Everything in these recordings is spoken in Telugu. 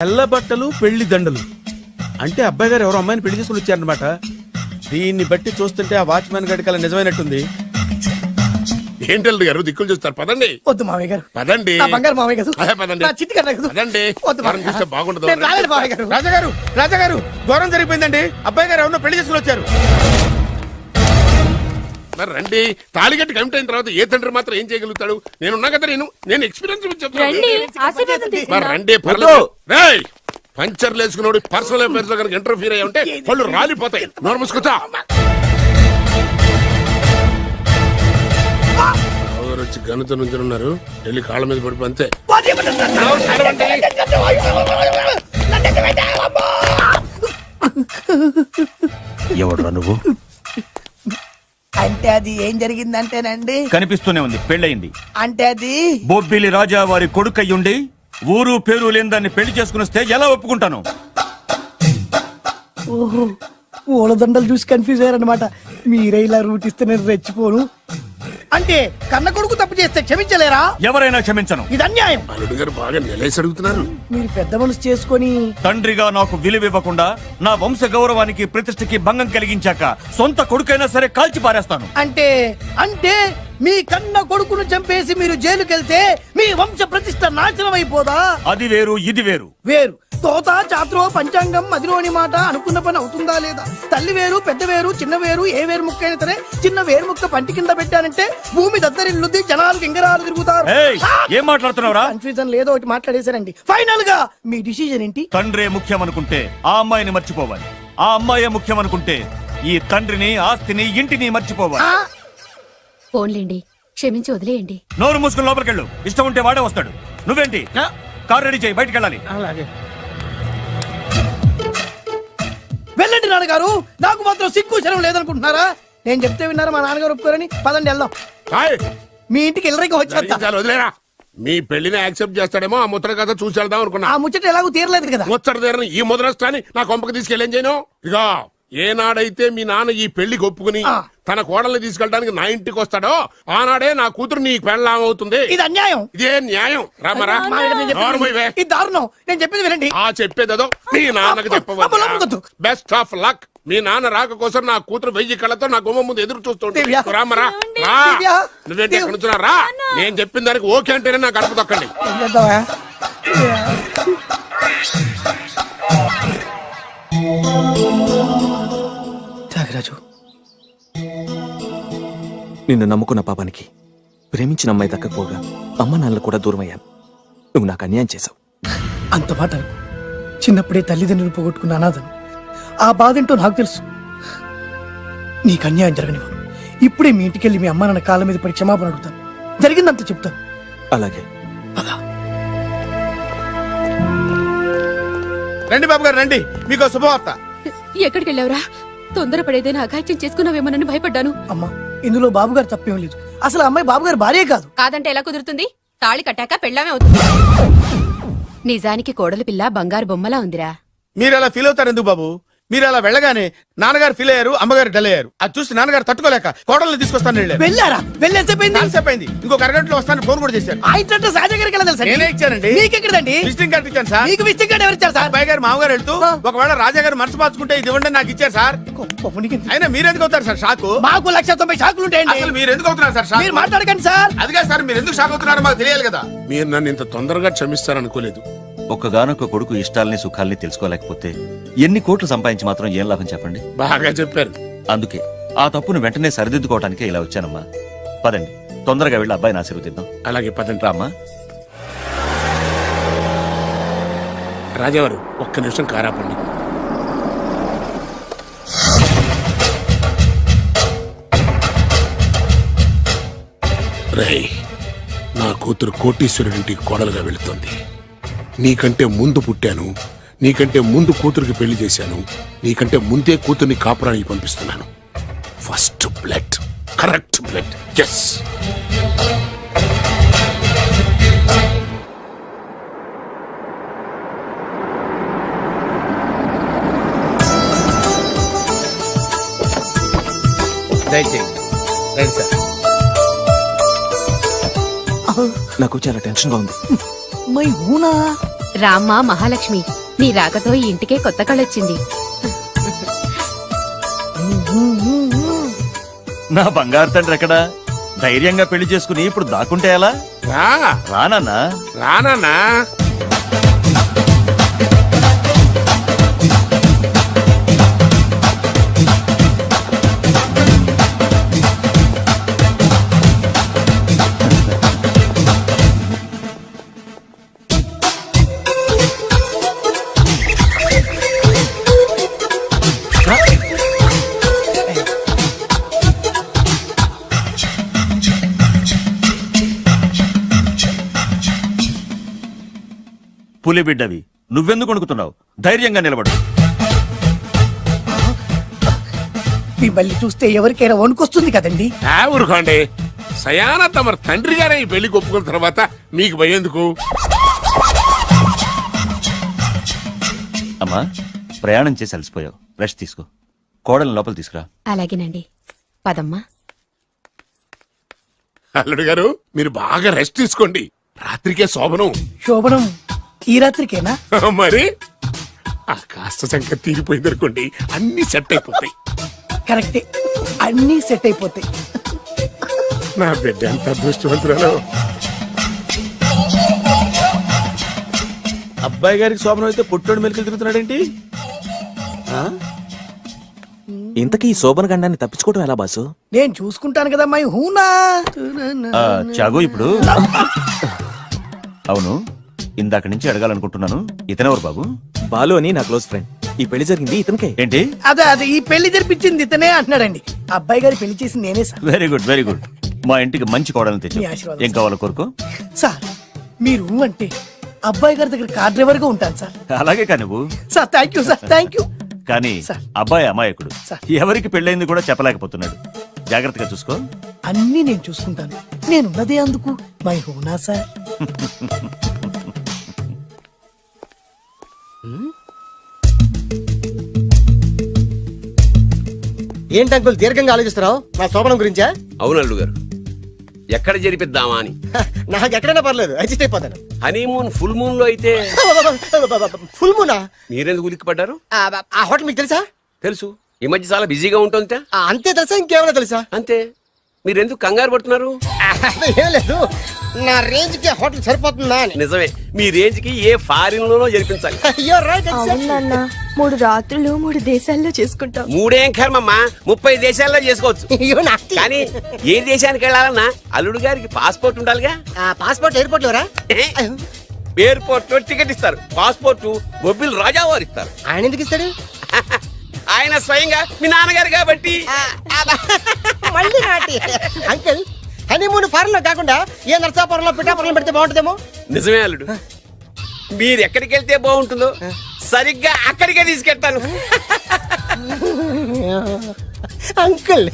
తెల్ల బట్టలు పెళ్లి దండలు అంటే అబ్బాయి గారు ఎవరో అమ్మాయిని పెళ్లి చేసుకుని వచ్చారనమాట. దీన్ని బట్టి చూస్తుంటే ఆ వాచ్మెన్ గడి కల నిజమైనట్టుంది. ఏంటల్లుడు గారు దిక్కులు చూస్తారు, పదండి. వద్దు మామయ్య గారు, పదండి. నా బంగారు మామయ్య గారు, అదే పదండి. నా చిట్టి కన్నా గారు. పదండి. వద్దు మనం చూస్తే బాగుండదు. నేను రాలేదు మామయ్య గారు. రాజాగారు రాజాగారు ఘోరం జరిగిపోయిందండి. అబ్బాయి గారు ఎవరినో పెళ్లి చేసుకుని వచ్చారు. మరి రండి. తాళిగట్టి కమిట్ అయిన తర్వాత ఏ తండ్రి మాత్రం ఏం చేయగలుగుతాడు? నేనున్నా కదా, నేను ఎక్స్పీరియన్స్ చెప్తాను. మరి రండి, పర్లేదు. రేయ్, పంచర్లు వేసుకున్నాడు పర్సనల్ అఫైర్స్ లో కనుక ఇంటర్ఫీర్ అయ్యి ఉంటే వాళ్ళు రాలిపోతాయి. నోరు మూసుకొచ్చా. వచ్చి గనుత నుంచి ఉన్నారు, వెళ్ళి కాళ్ళ మీద పడిపో అంతే. ఎవడురా నువ్వు? అంటే అది ఏం జరిగిందంటేనండి, కనిపిస్తూనే ఉంది, పెళ్ళయింది. అంటే అది బొబ్బిలి రాజా వారి కొడుకయ్యుండి ఊరు పేరు లేని దాన్ని పెళ్లి చేసుకుని వస్తే ఎలా ఒప్పుకుంటాను? ఓహో, పూలదండలు చూసి కన్ఫ్యూజ్ అయ్యారనమాట. మీరే ఇలా రూట్ ఇస్తే నేను రెచ్చిపోను. అంటే కన్న కొడుకు తప్పు చేస్తే క్షమించలేరా? ఎవరైనా క్షమించను. ఇది అన్యాయం. అల్లుడు గారు బాగా నిలేసి అడుగుతున్నారు. మీరు పెద్ద మనసు చేసుకొని తండ్రిగా నాకు విలువ ఇవ్వకుండా నా వంశ గౌరవానికి ప్రతిష్టకి భంగం కలిగించాక సొంత కొడుకైనా సరే కాల్చి పారేస్తాను. అంటే అంటే మీ కన్న కొడుకును చంపేసి మీరు జైలుకెళ్తే మీ వంశ ప్రతిష్ట నాశనం అయిపోదా? అది వేరు, ఇది వేరు. వేరు. తోత చాత్రో పంచాంగం మదిలోని మాట అనుకున్న పని అవుతుందా లేదా? తల్లి వేరు, పెద్ద వేరు, చిన్న వేరు, ఏ వేరు ముక్క అయినా సరే చిన్న వేరు ముక్క పంటి కింద పెట్టానంటే భూమి దద్దరిల్లుద్ది, జనాలు గింగరాలు తిరుగుతారు. ఏయ్, ఏం మాట్లాడుతున్నావురా? కన్ఫ్యూజన్ లేదో ఒకటి మాట్లాడేశారండి. ఫైనల్ గా మీ డిసిజన్ ఏంటి? తండ్రే ముఖ్యం అనుకుంటే ఆ అమ్మాయిని మర్చిపోవాలి. ఆ అమ్మాయే ముఖ్యం అనుకుంటే ఈ తండ్రిని, ఆస్తిని, ఇంటిని మర్చిపోవాలి. ఫోన్లేండి, క్షమించి వదిలేయండి. నోరు మూసుకుని లోపలికెళ్ళు. ఇష్టం ఉంటే వాడే వస్తాడు. నువ్వేంటి? కార్ రెడీ చేయి, బయటికి వెళ్ళాలి. అలాగే. వెళ్ళండి నాన్నగారు, నాకు మాత్రం సిగ్గు శరం లేదనుకుంటున్నారా? నేను చెప్తే విన్నారా? మా నాన్నగారు ఒప్పుకోరని. పదండి వెళ్దాం. మీ ఇంటికి వెళ్ళరికి వచ్చేస్తా. వదిలేరా. మీ పెళ్లిని యాక్సెప్ట్ చేస్తాడేమో, ఆ ముద్ర కథ చూసి వెళ్దాం అనుకున్నా. ఆ ముచ్చట ఎలాగో తీరలేదు కదా. ముచ్చట తీరని ఈ ముద్రష్టాన్ని నా కొంపకి తీసుకెళ్ళేం చేయను. ఇక ఏనాడైతే మీ నాన్న ఈ పెళ్లికి ఒప్పుకుని తన కోడల్ని తీసుకెళ్ళడానికి నా ఇంటికి వస్తాడో ఆనాడే నా కూతురు నీ పెళ్ళాం అవుతుంది. ఇది అన్యాయం. ఇదే న్యాయం. రామరా, ఇది దారుణం. నేను చెప్పేది వినండి. ఆ చెప్పేదో మీ నాన్నకు చెప్పవచ్చు. Best of luck. మీ నాన్న రాక కోసం నా కూతురు 1000 కళ్ళతో నా గుమ్మ ముందు ఎదురు చూస్తుంటే. రామరా, నువ్వేంటి ఎక్కడ నుంచున్నా రా. నేను చెప్పిన దానికి ఓకే అంటేనే నా గడప తొక్కండి. త్యాగరాజు, నిన్ను నమ్ముకున్న పాపానికి ప్రేమించిన అమ్మాయి దక్కకపోగా అమ్మ నాన్నలు కూడా దూరం అయ్యాను. నువ్వు నాకు అన్యాయం చేశావు. అంత మాట అనుకో. చిన్నప్పుడే తల్లిదండ్రులు పోగొట్టుకున్న అనాథను. ఆ బాధేంటో నాకు తెలుసు. నీకు అన్యాయం జరగనివ్వను. ఇప్పుడే మీ ఇంటికెళ్ళి మీ అమ్మ నాన్న కాళ్ళ మీద పడి క్షమాపణ అడుగుతాను. జరిగిందంత చెప్తాను. అలాగే. రండి బాబు గారు రండి, మీకు శుభవార్త. ఎక్కడికి వెళ్ళావురా? తొందరపడేదైనా అఘాయిత్యం చేసుకున్నావేమోనని భయపడ్డాను. అమ్మా, ఇందులో బాబు గారు తప్పేం లేదు. అసలు అమ్మాయి బాబు గారు భార్యే కాదు. కాదంటే ఎలా కుదురుతుంది? తాళి కట్టాక పెళ్ళామే అవుతుంది. నిజానికి కోడలి పిల్ల బంగారు బొమ్మలా ఉందిరా. మీరు అలా ఫీల్ అవుతారు ఎందుకు బాబు? మీరు అలా వెళ్ళగానే నాన్నగారు ఫీల్ అయ్యారు, అమ్మగారు డల్ అయ్యారు. అది చూసి నాన్నగారు తట్టుకోలేక కోడల్ని తీసుకొస్తాను వెళ్ళారు. వెళ్ళారా? వెళ్ళేసేపోయింది. ఇంకొక అరగంటలో వస్తాను ఫోన్ కూడా చేశారు. ఆ ఇంట్లో సహజ గారికి ఎలా తెలుసా? నేనే ఇచ్చానండి. మీకెక్కడండి? విజిటింగ్ కార్డు ఇచ్చాను సార్. మీకు విజిటింగ్ కార్డు ఎవరు ఇచ్చారు సార్? అబ్బాయి గారు మామగారు వెళ్తూ ఒకవేళ రాజా గారు మనసు మార్చుకుంటే ఇది ఇవ్వండి నాకు ఇచ్చారు సార్. అయినా మీరు ఎందుకు అవుతారు సార్ షాక్? మాకు 190 షాకులు ఉంటాయండి. అసలు మీరు ఎందుకు అవుతున్నారు సార్ షాక్? మీరు మాట్లాడకండి సార్. అదిగా సార్, మీరు ఎందుకు షాక్ అవుతున్నారో మాకు తెలియాలి కదా. మీరు నన్ను ఇంత తొందరగా క్షమిస్తారనుకోలేదు. ఒక్కగానొక్క కొడుకు ఇష్టాల్ని సుఖాల్ని తెలుసుకోలేకపోతే ఎన్ని కోట్లు సంపాదించి మాత్రం ఏం లాభం చెప్పండి? బాగా చెప్పారు. అందుకే ఆ తప్పును వెంటనే సరిదిద్దుకోవటానికే ఇలా వచ్చానమ్మా. పదండి, తొందరగా వెళ్ళి అబ్బాయిని ఆశీర్వదిద్దాం. అలాగే పదండి. రామ్మా. రాజావారు ఒక్క నిమిషం కారాపండి. రేయ్, నా కూతురు కోటీశ్వరుడింటికి కోడలుగా వెళుతోంది. నీకంటే ముందు పుట్టాను, నీకంటే ముందు కూతురికి పెళ్లి చేశాను, నీకంటే ముందే కూతుర్ని కాపురానికి పంపిస్తున్నాను. First blood, correct blood. Yes. దయచేయండి రండి సార్. నాకు చాలా టెన్షన్ గా ఉంది. మై హూనా రామ్మ మహాలక్ష్మి, నీ రాకతో ఈ ఇంటికే కొత్త కళొచ్చింది. నా బంగారు తండ్రి ఎక్కడా? ధైర్యంగా పెళ్లి చేసుకుని ఇప్పుడు దాక్కుంటే ఎలా? రా రానన్నా. రానా పులి బిడ్డవి, నువ్వెందుకు వణుకుతున్నావు? ధైర్యంగా నిలబడు. మిమ్మల్ని చూస్తే ఎవరికైనా వణుకొస్తుంది కదండి. ఊరుకోండి. సయానా తమ తండ్రి గారే ఈ పెళ్లి ఒప్పుకున్న తర్వాత మీకు భయందుకు? అమ్మా, ప్రయాణం చేసి అలసిపోయావు, రెస్ట్ తీసుకో. కోడలు లోపల తీసుకురా. అలాగేనండి, పదమ్మా. అల్లుడు గారు మీరు బాగా రెస్ట్ తీసుకోండి. రాత్రికే శోభనం. శోభనం ఈ రాత్రికేనా? మరి ఆ కాస్త సంఖ్య తీరిపోయింది అనుకోండి, అన్ని సెట్ అయిపోతాయి. కరెక్టే, అన్నీ సెట్ అయిపోతాయి. నా బిడ్డ ఎంత అదృష్టవంతురాలు. అబ్బాయి గారికి శోభనం అయితే పుట్టోడు మెలికలు తిరుగుతున్నాడేంటి? ఆ? ఇంతకీ ఈ శోభన గండాన్ని తప్పించుకోవడం ఎలా బాసు? నేను చూసుకుంటాను కదా మై హూనా. చాగు ఇప్పుడు. అవును, ఇందాక నుంచి అడగాలనుకుంటున్నాను, ఇతనెవరు బాబు? బాలు అని నా క్లోజ్ ఫ్రెండ్. ఈ పెళ్లి జరిగింది ఇతనికే. ఏంటి? అదే ఈ పెళ్లి జరిపించింది ఇతనే అంటున్నాడండి. అబ్బాయి గారి పెళ్లి చేసింది నేనే sir. Very good, very good. మా ఇంటికి మంచి కోడలు తెచ్చు. మీ ఆశీర్వాదం ఏం కావాలో కోరుకో. సార్ మీరు అంటే అబ్బాయి గారి దగ్గర కార్ డ్రైవర్ గా ఉంటాను సార్. అలాగే కానీ నువ్వు. Sir thank you sir, thank you. కానీ సార్. అబ్బాయి అమాయకుడు, సార్. ఎవరికి పెళ్ళైంది కూడా చెప్పలేకపోతున్నాడు. జాగ్రత్తగా చూసుకో. అన్నీ నేను చూసుకుంటాను. నేనున్నదే అందుకు మై హూనా సార్. ఏంటి అంకుల్ దీర్ఘంగా ఆలోచిస్తున్నావు? నా శోభనం గురించా? అవును అల్లు గారు, ఎక్కడ జరిపిద్దామా అని. నాకు ఎక్కడైనా పర్లేదు, అడ్జస్ట్ అయిపోతాను. హనీమూన్ ఫుల్ మూన్ లో అయితే ఫుల్ మూనా? మీరెందుకు ఉలిక్కిపడ్డారు? ఆ హోటల్ మీకు తెలుసా? తెలుసు, ఈ మధ్య చాలా బిజీగా ఉంటుంది. అంతే తెలుసా, ఇంకేమైనా తెలుసా? అంతే. మీరెందుకు కంగారు పడుతున్నారు? ఏం లేదు, నా రేంజ్ కి హోటల్ సరిపోతుందా అని. నిజమే, మీ రేంజ్ కి ఏ ఫారిన్ లోనో జరిపించాలి. You're right, exactly. అవునన్న 3 రాత్రులు 3 దేశాల్లో చేసుకుంటాం. 3 ఏం కర్మమ్మా, 30 దేశాల్లో చేసుకోవచ్చు. You nasty. కానీ ఏ దేశానికి వెళ్ళాలన్నా అల్లుడు గారికి పాస్పోర్ట్ ఉండాలిగా. Passport airport LoRa? ఎయిర్పోర్ట్ లో టికెట్ ఇస్తారు, పాస్పోర్ట్ బొబ్బిల్ రాజా వారు ఇస్తారు. ఆయన ఎందుకు ఇస్తాడు? ఆయన స్వయంగా మీ నాన్నగారు కాబట్టి. మళ్ళీ నాటి అంకుల్, హనీమూన్ ఫారెన్ లో కాకుండా ఏ నర్సాపురంలో పిఠాపురంలో పెడితే బాగుంటుందేమో. నిజమే అల్లుడు, మీరు ఎక్కడికి వెళ్తే బాగుంటుందో సరిగ్గా అక్కడికే తీసుకెళ్తాను. అంకుల్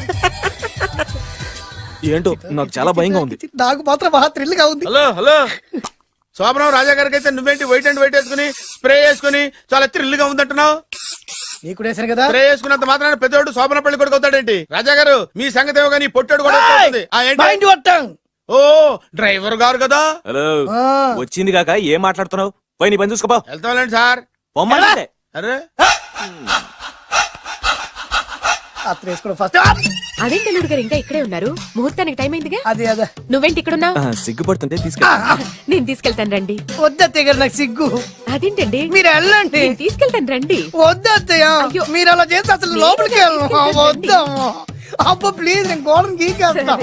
ఏంటో నాకు చాలా భయంగా ఉంది. నాకు మాత్రం బాగా థ్రిల్ గా ఉంది. హలో హలో, శోభనం రాజా గారికి అయితే నువ్వేంటి వైట్ అండ్ వైట్ వేసుకుని స్ప్రే వేసుకుని చాలా థ్రిల్ గా ఉందంటున్నావు? నీకు వేసాను కదా. స్ప్రే వేసుకున్నంత మాత్రాన పెద్దోడు శోభన పెళ్లి కొడుకు అవుతాడేంటి? రాజా గారు మీ సంగతి ఏమో కానీ పొట్టోడు కూడా అవుతుంది. Mind your tongue. ఓ డ్రైవర్ గారు కదా, హలో, ఆ. వచ్చింది కాక ఏం మాట్లాడుతున్నావు? పోయి నీ పని చూసుకోపో. వెళ్తాంలేండి సార్. పొమ్మంటే అరే అత్ర వేసుకోవడం ఫస్ట్. అదేంటి అల్లుడు గారు ఇంకా ఇక్కడే ఉన్నారు? ముహూర్తానికి టైం అయిందిగా. అదే అదే నువ్వేంటి ఇక్కడున్నావు? సిగ్గుపడుతుంటే తీసుకెళ్ళి. నేను తీసుకెళ్తాను రండి. వద్దత్తయ్య గారు, నాకు సిగ్గు. అదేంటండి? మీరు వెళ్ళండి. నేను తీసుకెళ్తాను రండి. వద్దత్తయ్య, అయ్యో. మీరు అలా చేస్తే అసలు లోపలికి వెళ్ళను. వద్దమ్మా, అబ్బా ప్లీజ్, నేను గోడను గీకేస్తా.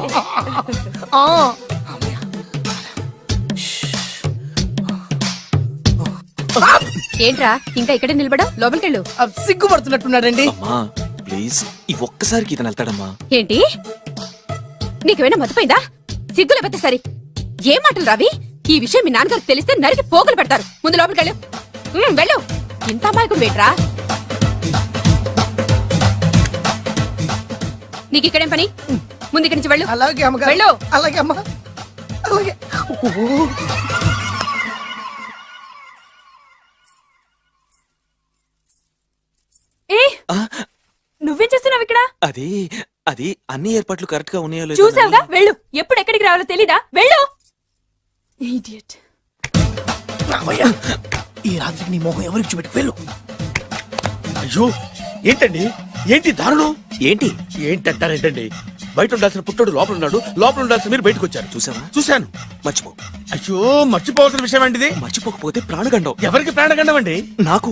ఏంట్రా ఇంకా ఇక్కడే నిలబడా? లోపలికెళ్ళు. సిగ్గుపడుతున్నట్టున్నాడండి. అమ్మా ప్లీజ్, ఈ ఒక్కసారికి ఇతను వెళ్తాడమ్మా. ఏంటి, నీకేమైనా మతిపోయిందా? సిగ్గు లేకపోతే సరి. ఏ మాటలు రావి? ఈ విషయం మీ నాన్నగారికి తెలిస్తే నరికి పోగులు పెడతారు. ముందు లోపలికెళ్ళు. వెళ్ళు. ఇంత అమాయకుడు వేట్రా? నీకు ఇక్కడేం పని? ముందు ఇక్కడి నుంచి వెళ్ళు. అలాగే అమ్మగారు. వెళ్ళు. అలాగే అమ్మా, అలాగే. ఏ నువ్వేం చేస్తున్నావు ఇక్కడ? అది అది అన్ని ఏర్పాట్లు కరెక్ట్ గా ఉన్నాయో లేదో చూసావుగా, వెళ్ళు. ఎప్పుడు ఎక్కడికి రావాలో తెలీదా? వెళ్ళు. Idiot. ఈ రాత్రికి నీ మొహం ఎవరికి చూపెట్టి వెళ్ళు. అయ్యో ఏంటండి ఏంటి దారుణం ఏంటి ఏంటంటారేంటండి బయట ఉండాల్సిన పుట్టోడు లోపల ఉన్నాడు లోపల ఉండాల్సిన మీరు బయటకు వచ్చారు చూసావా? చూశాను మర్చిపో. అయ్యో మర్చిపోవాల్సిన విషయం అండి ఇది మర్చిపోకపోతే ప్రాణగండం. ఎవరికి ప్రాణగండం అండి నాకు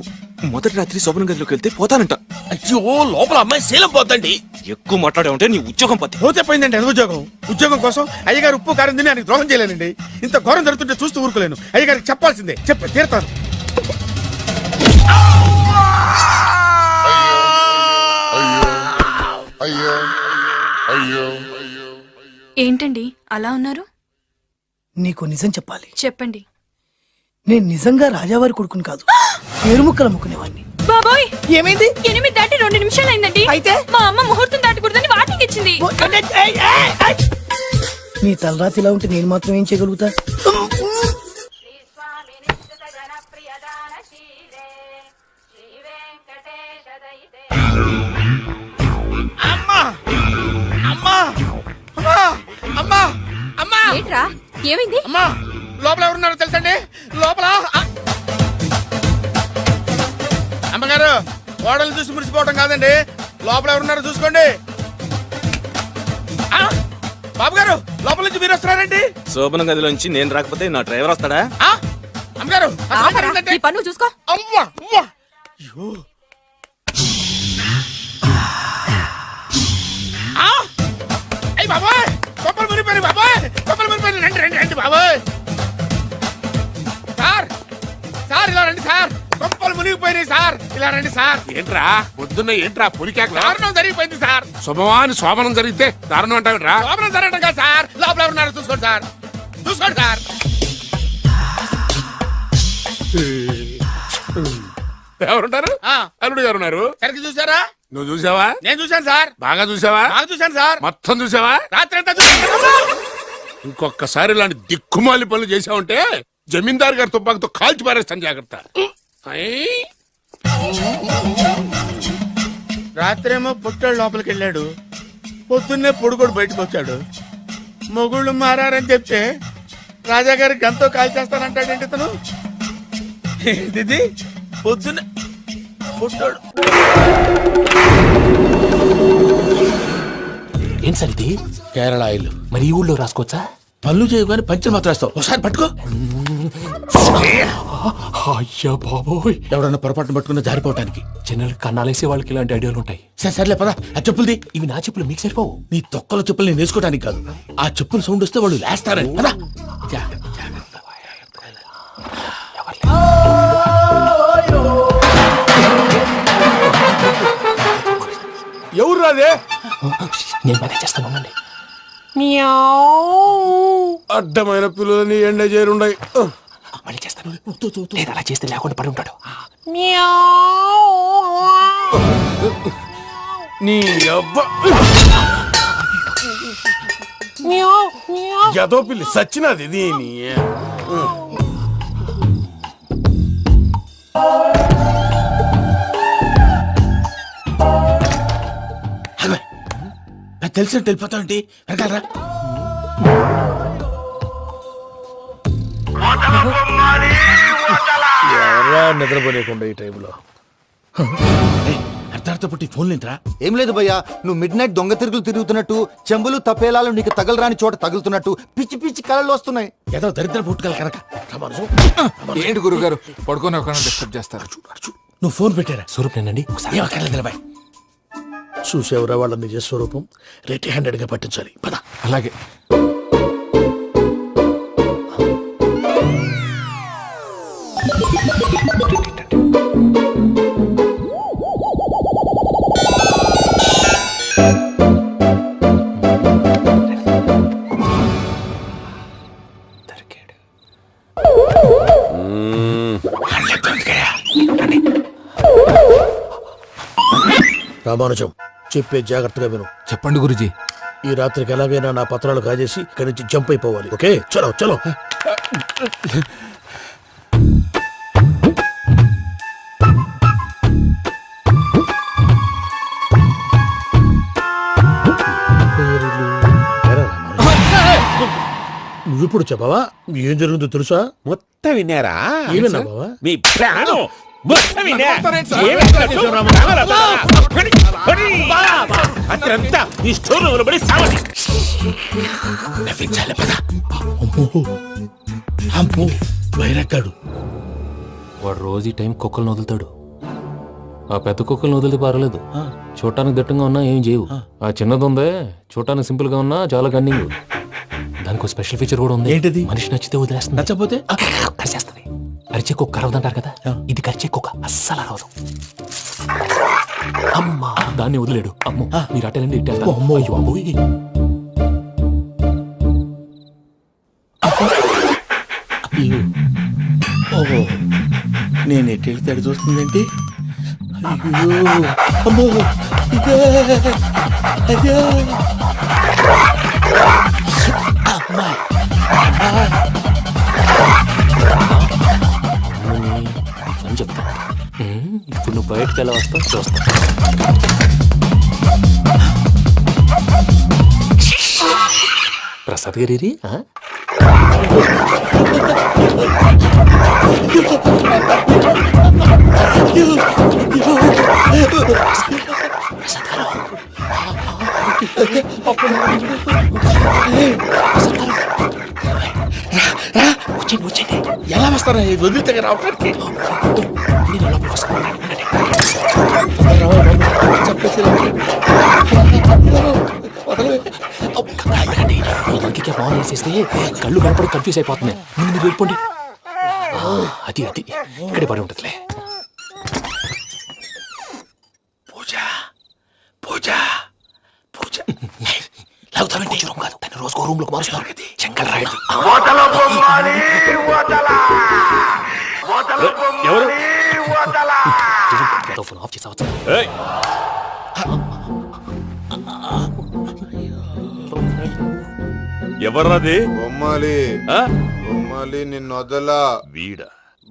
మొదటి రాత్రి శోభనం గదిలోకి వెళ్తే పోతానంట. అయ్యో లోపల అమ్మాయి శీలం పోద్దండి ఎక్కువ మాట్లాడే ఉంటే నీ ఉద్యోగం పోతే. పోతే పోయిందండి అది ఉద్యోగం కోసం అయ్యగారు ఉప్పు కారం తిని ఆయనకి ద్రోహం చేయలేనండి ఇంత ఘోరం జరుగుతుంటే చూస్తూ ఊరుకోలేను అయ్యగారికి చెప్పాల్సిందే చెప్పి తీరుతాను ఏంటండి అలా ఉన్నారు? నీకు నిజం చెప్పాలి. చెప్పండి. నేను నిజంగా రాజావారి కొడుకుని కాదు, పేరుముక్కలు అమ్ముకునేవాడిని. బాబోయ్, ఏమైంది? 8 దాటి 2 నిమిషాలు అయిందండి. అయితే మా అమ్మ ముహూర్తం దాటకూడదని వాటికి ఇచ్చింది. నీ తలరాతి ఇలా ఉంటే నేను మాత్రం ఏం చేయగలుగుతా? అమ్మా అమ్మా అమ్మా అమ్మా అమ్మా ఏంట్రా ఏమైంది? అమ్మా లోపల ఎవరున్నారో తెలుసండి లోపల అమ్మగారు ఓడలు చూసి మురిసిపోవటం కాదండి లోపల ఎవరున్నారో చూసుకోండి బాబు గారు లోపల నుంచి మీరు వస్తున్నారండి శోభనం గదిలోంచి నేను రాకపోతే నా డ్రైవర్ వస్తాడా? అమ్మగారు ఆపరా, నీ పన్ను చూసుకో. అమ్మా అమ్మా అయ్యో అయ్యి బాబాయ్ కొప్పలు మునిపోయి బాబాయ్ కొప్పలు మునిపోయి రండి రండి రండి బాబాయ్ సార్ సార్ ఇలా రండి సార్ కొప్పలు మునిగిపోయినాయి సార్ ఇలా రండి సార్ ఏంట్రా పొద్దున్న ఏంట్రా పులికేకలా? దారుణం జరిగిపోయింది సార్ శుభమాని శోభనం జరిగితే దారుణం అంటావురా? లోపల జరగడం కాదు సార్ లోపల ఎవరున్నారో చూసుకోండి సార్ చూసుకోండి సార్ ఎవరుంటారు? అల్లుడు గారు ఉన్నారు. సరిగ్గా చూసారా? నువ్వు చూసావా? నేను చూశాను సార్ బాగా చూసావా? బాగా చూశాను సార్ మొత్తం చూసావా? రాత్రి అంతా చూశాను ఇంకొకసారి ఇలాంటి దిక్కుమాలి పనులు చేసావంటే జమీందారు గారి తుపాకుతో కాల్చి పారేస్తాను జాగ్రత్త. రాత్రేమో పుట్టాడు లోపలికి వెళ్ళాడు పొద్దున్నే పొడుగోడు బయటకు వచ్చాడు మొగుళ్ళు మారని చెప్తే రాజాగారి గంతో కాల్ చేస్తానంటాడేంటి ఇతను ఏంటిది పొద్దున్నే పుట్టాడు ఏం సార్ ఇది? కేరళ ఆయిల్. మరి ఈ ఊళ్ళో రాసుకోవచ్చా? పళ్ళు చేయగానే పంచర్ మాత్రం వేస్తావు ఒకసారి పట్టుకో అయ్యా బాబోయ్, ఎవడన్నా పొరపాటున పట్టుకున్న జారిపోవటానికి జనరల్ కన్నాలేసే వాళ్ళకి ఇలాంటి ఐడియాలు ఉంటాయి. సర్లే పదా ఆ చెప్పులది ఇవి నా చెప్పులు మీకు సరిపోవు. నీ తొక్కల చెప్పులు నేను వేసుకోవడానికి కాదు ఆ చెప్పులు సౌండ్ వస్తే వాళ్ళు లేస్తారని పదా ఎవరు రాదే? నేను మేనేజ్ చేస్తాను, ఉండండి. అడ్డమైన పిల్లలని ఎండ చేరుండయి. మళ్ళీ చేస్తాను. లేదు, అలా చేస్తే లేకుండా పడి ఉంటాడు. నీ అబ్బా ఎదో పిల్లి సచ్చినది దీని. తెలిసినట్టు వెళ్ళిపోతావుంటి వెనకాలరా ఎవరా నిద్రపోలేకుండా ఈ టైంలో? అర్ధార్థ పుట్టి ఫోన్ లేంట్రా ఏం లేదు భయ్యా, నువ్వు మిడ్ నైట్ దొంగ తిరుగులు తిరుగుతున్నట్టు, చెంబులు తపేలాలు నీకు తగలరాని చోట తగులుతున్నట్టు పిచ్చి పిచ్చి కళలు వస్తున్నాయి. ఏదో దరిద్ర పుట్టుకల కనుక ఏంటి గురుగారు పడుకొని ఒక డిస్టర్బ్ చేస్తారు? నువ్వు ఫోన్ పెట్టారా? స్వరూప్ నేనండి. ఏమక్కర్లేదు చూసేవరా వాళ్ళ నిజ స్వరూపం రెట్టి హ్యాండెడ్ గా పట్టించాలి పద. అలాగే. రామానుజం చెప్పే జాగ్రత్తగా విను. చెప్పండి గురుజీ. ఈ రాత్రికి ఎలాగైనా నా పత్రాలు కాజేసి ఇక్కడి నుంచి జంప్ అయిపోవాలి. ఓకే చలో చలో. నువ్విప్పుడు చెప్పవా ఏం జరుగుతుందో తెలుసా? మొత్తం విన్నారా? ఏమన్నా బావా? మీ ప్రాణం మొత్తం విన్నా? అతనంతా ఈ స్టోర్ రూమ్ లో పడి సావండి. నవ్వించాలి పద. అమ్మో బయరక్కాడు. వాడు రోజు ఈ టైం కుక్కలను వదులుతాడు. ఆ పెద్ద కుక్కలను వదిలితే పర్లేదు, చూడటానికి దట్టంగా ఉన్నా ఏం చేయవు. ఆ చిన్నది ఉందే చూడటానికి సింపుల్ గా ఉన్నా చాలా కన్నింగ్. దానికి ఒక స్పెషల్ ఫీచర్ కూడా ఉంది. ఏంటిది? మనిషి నచ్చితే వదిలేస్తుంది, నచ్చపోతే కరిచేస్తుంది. అరిచే కుక్క అరవదంటారు కదా, ఇది కరిచే కుక్క అస్సలు అరవదు. అమ్మా దాన్ని వదిలేడు. అమ్మో మీరు అటెండి ఇట్టే ఓహో నేను ఎటు వెళ్తే అటు చూస్తుందేంటి? అయ్యో అమ్మో ఇదే అదే అమ్మా అని చెప్తా. ఇప్పుడు నువ్వు బయటకు ఎలా వస్తావు చూస్తా. ప్రసాద్ గారి వచ్చండి వచ్చండి. ఎలా వస్తారా వదిలితే రావడానికి? నేను లోపలికి వస్తాను. అందుకే ఫోన్ వేసేస్తే కళ్ళు కనపడి కన్ఫ్యూజ్ అయిపోతున్నాయి. ముందు మీరు వెళ్ళిపోండి. అది అది ఇక్కడే పడి ఉంటుందిలే. పూజ పూజ పూజ లాగుతామంటే రూమ్ కాదు, తను రోజుకో రూమ్ లోకి మారుస్తున్నారు కదా. చెంగల్ రాయడు. ఎవరు? ఫోన్ ఆఫ్ చేసావచ్చు. ఎవర్రాది? బొమ్మాలి ఆ? బొమ్మాలి నిన్ను వదలా. వీడ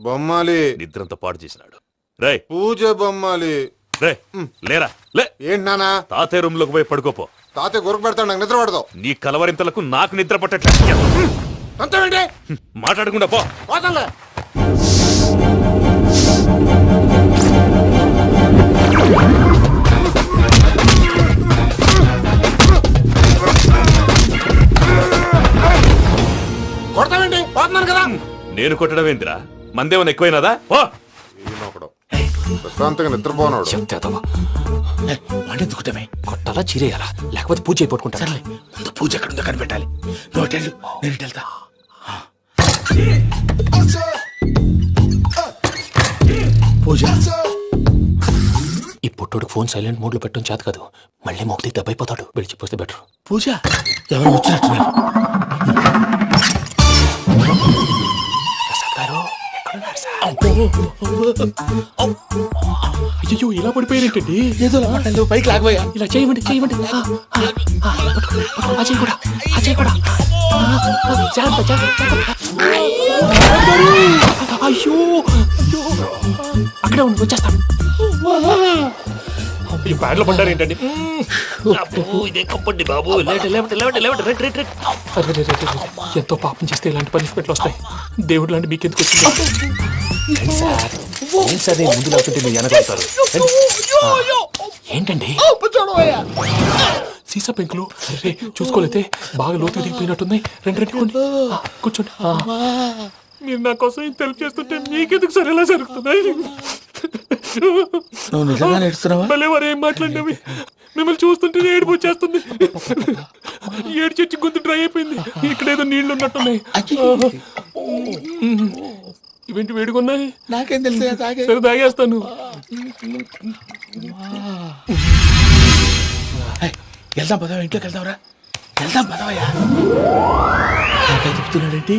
బొమ్మాలి నిద్రంతా పాడు చేసినాడు. రే పూజ బొమ్మాలి. రే లేరా లే. ఏంటి నానా? తాతయ్య రూమ్ లోకి పోయి పడుకోపో. తాతయ్య గురకు పెడతాడు, నాకు నిద్ర పడతావు. నీ కలవరింతలకు నాకు నిద్ర పట్టట్లేదు. అంతేంటి మాట్లాడకుండా పో. పోతాలే. కొడతావేంటి? పోతున్నాను కదా. నేను కొట్టడం ఏంటిరా? మందేమన్నా ఎక్కువైనదా? ఓ ప్రశాంతంగా నిద్రపోనాడు. చెప్తేదవా వాడెందుకుంటామే? కొట్టాలా చీరేయాలా లేకపోతే పూజ అయిపోట్టుకుంటా. సర్లే ముందు పూజ ఎక్కడుందో కనిపెట్టాలి. నువ్వు అటు వెళ్ళు, నేను ఇటు వెళ్తా. పూజ ఈ పుట్టోడికి ఫోన్ సైలెంట్ మోడ్ లో పెట్టడం చేత కాదు. మళ్ళీ మొక్కి దెబ్బైపోతాడు. వెళ్ళి చెప్పొస్తే బెటర్. పూజ ఎవరు వచ్చినట్టున్నారు? ప్రసాద్ గారు ఎక్కడున్నారు సార్? అయ్యో ఇలా పడిపోయారేంటండి? ఏదో మాటలు పైకి లాగబోయా. ఇలా చేయమండి చేయమండి. అజయ్ కూడా అజయ్ కూడా జాగ్రత్త జాగ్రత్త. అయ్యో అయ్యో అక్కడే ఉండి వచ్చేస్తాను. ఈ బ్యాడ్లో పడ్డారు ఏంటండి? ఇదే కప్పండి బాబు. ఎంతో పాపం చేస్తే ఇలాంటి పనిష్మెంట్లు వస్తాయి. దేవుడు లాంటి మీకెందుకు వచ్చింది సార్? ఏం సార్ నేను ముందు లేకుంటే మీరు వెనకాడతారు ఏంటండి? సీసా పెంకులు అరే చూసుకోలేతే బాగా లోతు దిగిపోయినట్టున్నాయి. రెండు రెండు కూర్చోండి. మీరు నా కోసం ఇంత హెల్ప్ చేస్తుంటే మీకెందుకు సరే ఎలా జరుగుతున్నాయి? నువ్వు నిజంగా నేర్చుతున్నావా? మళ్ళీ వారు ఏం మాట్లాడినవి మిమ్మల్ని చూస్తుంటే ఏడుపు వచ్చేస్తుంది. ఏడు చచ్చి గొంతు డ్రై అయిపోయింది. ఇక్కడ ఏదో నీళ్లు ఉన్నట్టున్నాయి. ఇవేంటి వేడుకున్నాయి? నాకేం తెలుసు? సరే తాగేస్తాను. వెళ్దాం పదవా, ఇంట్లోకి వెళ్దాంరా. వెళ్దాం పదవయ్యా. నాకే చెప్తున్నాడేంటి?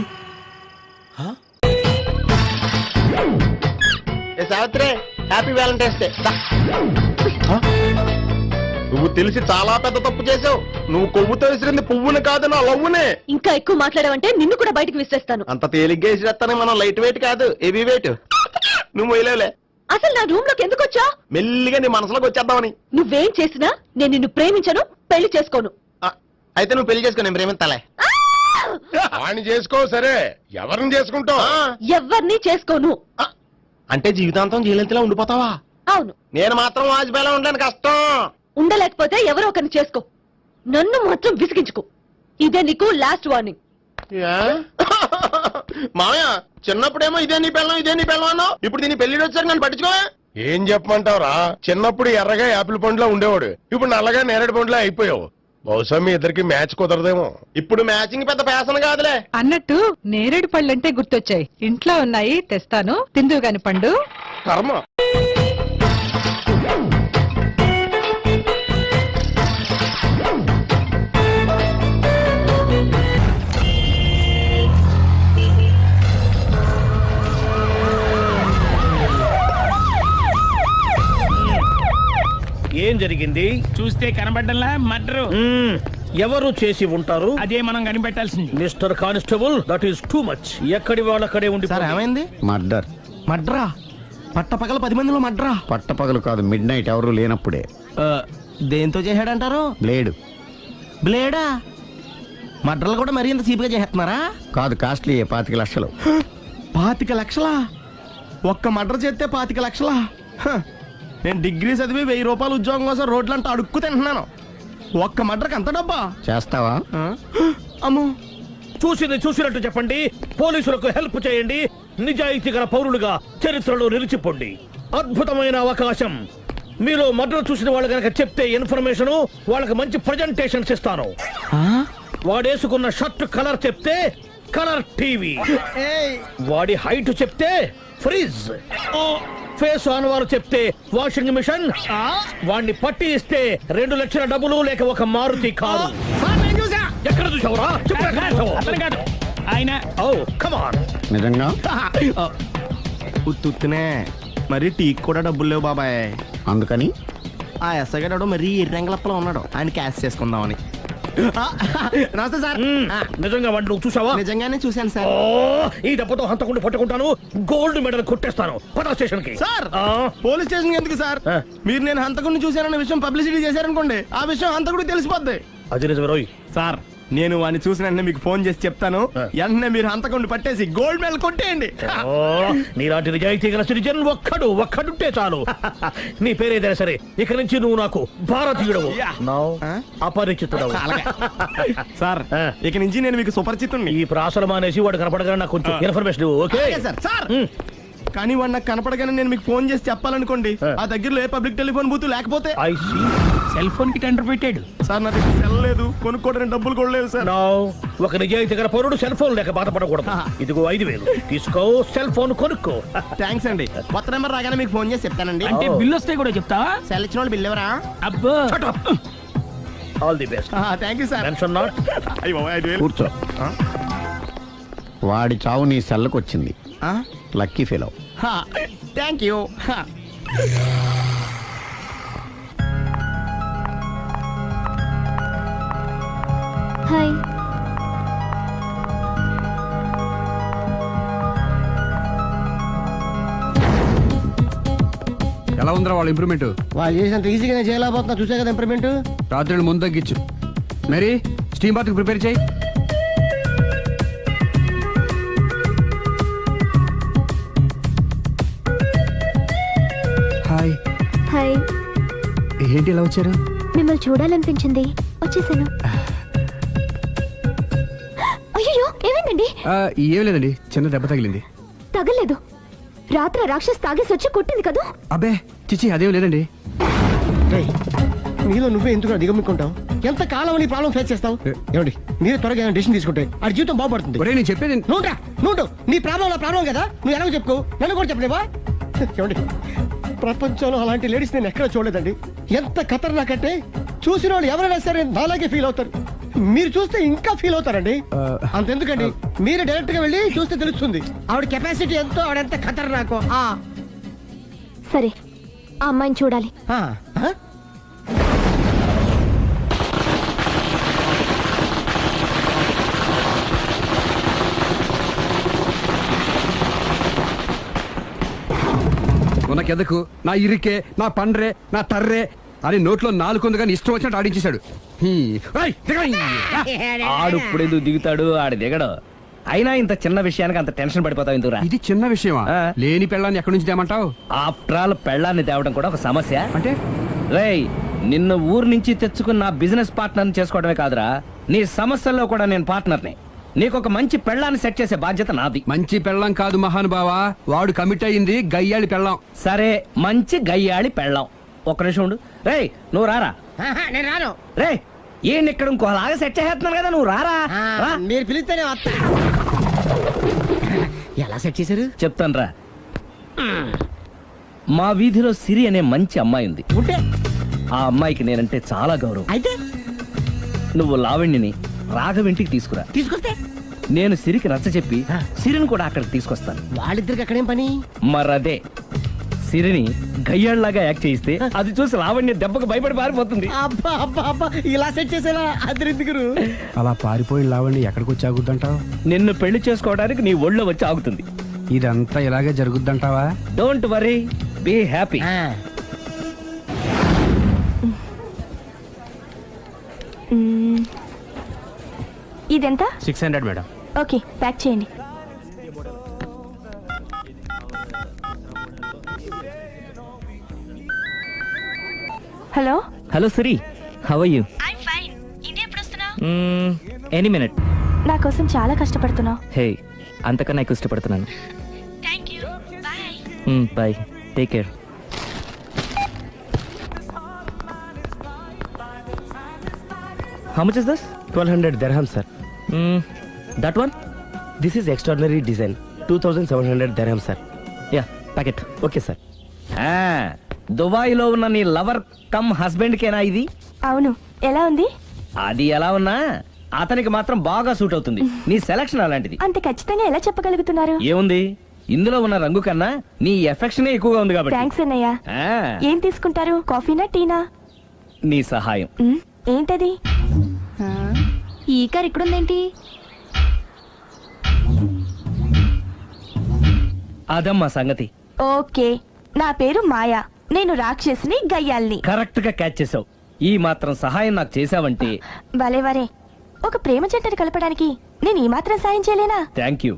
Savitri happy Valentine's Day. నువ్వు తెలిసి చాలా పెద్ద తప్పు చేసావు. నువ్వు కొవ్వుతో విసిరింది పువ్వుని కాదు, నా లవ్వునే. ఇంకా ఎక్కువ మాట్లాడావంటే నిన్ను కూడా బయటకు విసిరేస్తాను. అంత తేలిగ్గా విసిరేస్తానే మనం లైట్ వెయిట్ కాదు, హెవీ వెయిట్. నువ్వు వేయలేవులే. అసలు నా రూమ్ లోకి ఎందుకు వచ్చా? మెల్లిగా నీ మనసులోకి వచ్చేద్దామని. నువ్వేం చేసినా నేను నిన్ను ప్రేమించను, పెళ్లి చేసుకోను. అయితే నువ్వు పెళ్లి చేసుకో, నేను ప్రేమించాలే. వాణ్ణి చేసుకో సరే, ఎవరిని చేసుకుంటావు? ఎవరిని చేసుకోను. అంటే జీవితాంతం జీలంతిలా ఉండిపోతావా? అవును. నేను మాత్రం వాజ్పేయిలో ఉండడానికి కష్టం. ఉండలేకపోతే ఎవరో ఒకరిని చేసుకో. నన్ను మాత్రం విసిగించుకో. ఇదే నీకు లాస్ట్ వార్నింగ్. మామయ్య చిన్నప్పుడేమో ఇదే నీ పెళ్ళం అన్నావు, ఇప్పుడు దీని పెళ్లి వచ్చారు నన్ను పట్టించుకో. ఏం చెప్పమంటావురా? చిన్నప్పుడు ఎర్రగా యాపిల్ పండులో ఉండేవాడు, ఇప్పుడు నల్లగా నేరేడు పండులో అయిపోయావు. బహుశా మీ ఇద్దరికి మ్యాచ్ కుదరదేమో. ఇప్పుడు మ్యాచింగ్ పెద్ద ఫ్యాషన్ కాదులే. అన్నట్టు నేరేడు పళ్ళంటే గుర్తొచ్చాయి. ఇంట్లో ఉన్నాయి, తెస్తాను, తిందువు గాని పండు. కర్మ. ఏం జరిగింది? చూస్తే కనబడ్డంలా మర్డరు. ఎవరు చేసి ఉంటారు? అదే మనం కనిపెట్టాల్సింది. Mister constable, that is too much. ఎక్కడి వాళ్ళక్కడే ఉండి ఏమైంది? మర్డర్. మడ్రా పట్టపగల 10 మందిలో మడ్రా. పట్టపగలు కాదు, మిడ్ నైట్ ఎవరు లేనప్పుడే. దేంతో చేశాడంటారు? బ్లేడ్. బ్లేడా? మడ్రలు కూడా మరీ ఇంత చీప్ గా చేస్తున్నారా? కాదు, కాస్ట్లీ 25 లక్షలు. 25 లక్షలా? ఒక్క మడ్ర చేస్తే 25 లక్షలా? నేను డిగ్రీ చదివి 1000 రూపాయలు ఉద్యోగం కోసం రోడ్లంతా అడుక్కు తింటున్నాను. ఒక్క మడ్రకు అంత డబ్బా? చేస్తావా? అమ్మో. చూసింది చూసినట్టు చెప్పండి, పోలీసులకు హెల్ప్ చేయండి, నిజాయితీ గల పౌరులుగా చరిత్రలో నిలిచిపోండి. అద్భుతమైన అవకాశం. మీలో మర్డర్ చూసిన వాళ్ళు కనుక చెప్తే ఇన్ఫర్మేషన్, వాళ్ళకి మంచి ప్రజెంటేషన్స్ ఇస్తాను. వాడేసుకున్న షర్ట్ కలర్ చెప్తే కలర్ టీవీ, వాడి హైట్ చెప్తే ఫ్రిజ్, ఫేస్ ఆన్ వారు చెప్తే వాషింగ్ మిషన్, వాడిని పట్టి ఇస్తే 2 లక్షల డబ్బులు లేక ఒక మారుతి కారు. ఎక్కడ చూసావురా? ఆయన నిజంగా? ఉత్తునే మరి టీకి కూడా డబ్బులు లేవు బాబాయ్. అందుకని ఆ ఎస్ఐ గారు మరీ ఎర్రంగలప్పలో ఉన్నాడు, ఆయన క్యాష్ చేసుకుందామని. నమస్తే సార్. నిజంగా వాడిని నువ్వు చూసావా? నిజంగానే చూశాను సార్. ఈ దెబ్బతో హంతకుండా పట్టుకుంటాను, గోల్డ్ మెడల్ కొట్టేస్తాను. పటా స్టేషన్ కి. సార్, పోలీస్ స్టేషన్ ఎందుకు సార్? మీరు నేను హంతకుడిని చూశానన్న విషయం పబ్లిసిటీ చేశారనుకోండి, ఆ విషయం హంతకుడికి తెలిసిపోద్ది. అది నిజమే రోయ్. సార్, నేను వాడిని చూసిన వెంటనే మీకు ఫోన్ చేసి చెప్తాను. వెంటనే మీరు హంతకుడిని పట్టేసి గోల్డ్ మెడల్ కొట్టేయండి. నీలాంటి నిజాయితీ గల సిటిజన్ ఒక్కడుంటే చాలు. నీ పేరేదైనా సరే, ఇక నుంచి నువ్వు నాకు భారతీయుడవు, అపరిచితుడవు. సార్, ఇక నుంచి నేను మీకు సుపరిచితుడిని. ఈ ప్రాసలు మానేసి వాడు కనపడగానే నాకు కొంచెం ఇన్ఫర్మేషన్ ఇవ్వు, ఓకే? సార్, కానీ వాడు నాకు కనపడగానే నేను మీకు ఫోన్ చేసి చెప్పాలనుకోండి, ఆ దగ్గరలో ఏ పబ్లిక్ టెలిఫోన్ బూత్ లేకపోతే. సెల్ ఫోన్ కి టెండర్ పెట్టాడు. సార్, నాకు సెల్ లేదు, కొనుక్కోవడానికి డబ్బులు కూడా లేదు సార్. ఒక నిజాయితీ గల పౌరుడు సెల్ ఫోన్ లేక బాధపడకూడదు. ఇదిగో 5000 తీసుకో, సెల్ ఫోన్ కొనుక్కో. థ్యాంక్స్ అండి. కొత్త నెంబర్ రాగానే మీకు ఫోన్ చేసి చెప్తానండి. అంటే బిల్ వస్తే కూడా చెప్తావా? సెల్ ఇచ్చిన వాళ్ళు బిల్ ఎవరా? అబ్బో. All the best. Thank you sir. Tension not. కూర్చో. వాడి చావు నీ సెల్లకు వచ్చింది. Lucky fellow. Thank you. Hi. ఎలా ఉందిరా వాళ్ళ ఇంప్రూవ్మెంట్? వాళ్ళు చేసినంత ఈజీగా చేయలేకపోతున్నా, చూసే కదా ఇంప్రూవ్మెంట్. రాత్రి ముందు తగ్గించు. మరి స్టీమ్ బాత్ ప్రిపేర్ చేయి. హాయ్. హాయ్. ఏంటి ఇలా వచ్చారు? మిమ్మల్ని చూడాలనిపించింది, వచ్చేసాను. అయ్యో, ఏమైందండి? ఏం లేదండి, చిన్న దెబ్బ తగిలింది. తగలేదు. రాత్రి రాక్షస్ తాగేసి వచ్చి కొట్టింది కదా? అబ్బే చిచి, అదేం లేదండి. నీలో నువ్వే ఎందుకు దిగమ్ముకుంటావు? ఎంత కాలం నీ ప్రాబ్లం ఫేస్ చేస్తావు? ఏమండి, మీరే త్వరగా డిసిషన్ తీసుకుంటే ఆ జీవితం బాగుపడుతుంది. నేను చెప్పేది నువ్వు నీ ప్రాబ్లం నా ప్రాబ్లం కదా, నువ్వు ఎలాగో చెప్పుకో, నన్ను కూడా చెప్పలేవా? ఏమండి, ప్రపంచంలో అలాంటి లేడీస్ నేను ఎక్కడ చూడలేదండి. ఎంత ఖతర్నాకంటే చూసిన వాళ్ళు ఎవరైనా సరే నాలాగే ఫీల్ అవుతారు. మీరు చూస్తే ఇంకా ఫీల్ అవుతారండి. అంతెందుకండి, మీరు డైరెక్ట్ గా వెళ్ళి చూస్తే తెలుస్తుంది ఆవిడ కెపాసిటీ ఎంతో, ఆవిడెంత ఖతర్నాకో. సరే, ఆ అమ్మాయిని చూడాలి. ఉనకెదకు నా ఇరికే, నా పండ్రే, నా తర్రే, అని నోట్లో నాలుగు కానీ ఇష్టం వచ్చినట్టు ఆడించేశాడు. ఆడు ఇప్పుడు దిగుతాడు, ఆడు దిగడు. అయినా ఇంత చిన్న విషయానికి అంత టెన్షన్ పడిపోతావు ఎందుకురా? ఇది చిన్న విషయమా? లేని పెళ్ళాన్ని ఎక్కడి నుంచి తేమంటావు? ఆఫ్టర్ ఆల్ పెళ్ళాన్ని తేవడం కూడా ఒక సమస్య అంటే? రేయ్, నిన్ను ఊరు నుంచి తెచ్చుకున్న నా బిజినెస్ పార్ట్నర్ని చేసుకోవడమే కాదురా, నీ సమస్యల్లో కూడా నేను పార్ట్నర్ని. నీకు ఒక మంచి పెళ్ళాన్ని సెట్ చేసే బాధ్యత నాది. మంచి పెళ్ళం కాదు మహానుభావా, వాడు కమిట్ అయింది గయ్యాళి పెళ్ళం. సరే, మంచి గయ్యాళి పెళ్ళాం. ఒక్క నిమిషం ఉండు. రేయ్, నువ్వు రారా. నేను రాను. రే, ఈయన ఇక్కడ ఇంకోలాగా సెట్ చేస్తున్నాను కదా, నువ్వు రారా. మీరు పిలిస్తేనే వస్తా. ఎలా సెట్ చేశారు చెప్తాను రా. మా వీధిలో సిరి అనే మంచి అమ్మాయి ఉంది. ఉంటే ఆ అమ్మాయికి నేనంటే చాలా గౌరవం. అయితే నువ్వు లావణ్యని రాఘవింటికి తీసుకురా. తీసుకొస్తే నేను సిరికి నచ్చ చెప్పి సిరిని కూడా అక్కడికి తీసుకొస్తాను. వాళ్ళిద్దరికి అక్కడేం పని? మరదే, సిరిని గయ్యాళ్ళలాగా యాక్ట్ చేయిస్తే అది చూసి లావణ్య దెబ్బకు భయపడి పారిపోతుంది. అబ్బా అబ్బా అబ్బా, ఇలా సెట్ చేసేలా అద్దరిద్దరు. అలా పారిపోయి లావండి ఎక్కడికి వచ్చి ఆగుద్దంటావు? నిన్ను పెళ్లి చేసుకోవడానికి నీ ఒళ్ళో వచ్చి ఆగుతుంది. ఇదంతా ఇలాగే జరుగుద్దంటావా? Don't worry, be happy. ఇదెంత? 600 మేడం. ఓకే, ప్యాక్ చేయండి. Hello hello Siri, how are you? Any minute. నా కోసం చాలా కష్టపడుతున్నావు. హే, అంతకన్నా ఎక్కువ ఇష్టపడుతున్నాను. Bye, take care. How much is this? 1200 dirhams, sir. That one? This is extraordinary design. 2700 dirhams, sir. Yeah, packet. Okay, sir. Dubai లో ఉన్న నీ లవర్ కమ్ హస్బెండ్ కేనా ఇది? అవును. ఎలా ఉంది? అది ఎలా ఉన్నా అతనికి మాత్రం బాగా సూట్ అవుతుంది. నీ సెలక్షన్ అలాంటిది. అంత ఖచ్చితంగా ఎలా చెప్పగలుగుతున్నారు? ఏముంది, ఇందులో ఉన్న రంగు కన్నా నీ ఎఫెక్షనే ఎక్కువగా ఉంది కాబట్టి. థ్యాంక్స్ అన్నయ్య. ఏం తీసుకుంటారు, కాఫీనా టీనా? నీ సహాయం. ఏంటది? ఈ కార్ ఇక్కడుందేంటి? అదమ్మా సంగతి. ఓకే, నా పేరు మాయా. నేను రాక్షసిని, గయ్యాల్ని. కరెక్ట్ గా క్యాచ్ చేసావు. ఈ మాత్రం సహాయం నాకు చేసావంటే. భలే వరే, ఒక ప్రేమ జంటను కలపడానికి నేను ఈ మాత్రం సాయం చేయలేనా? Thank you.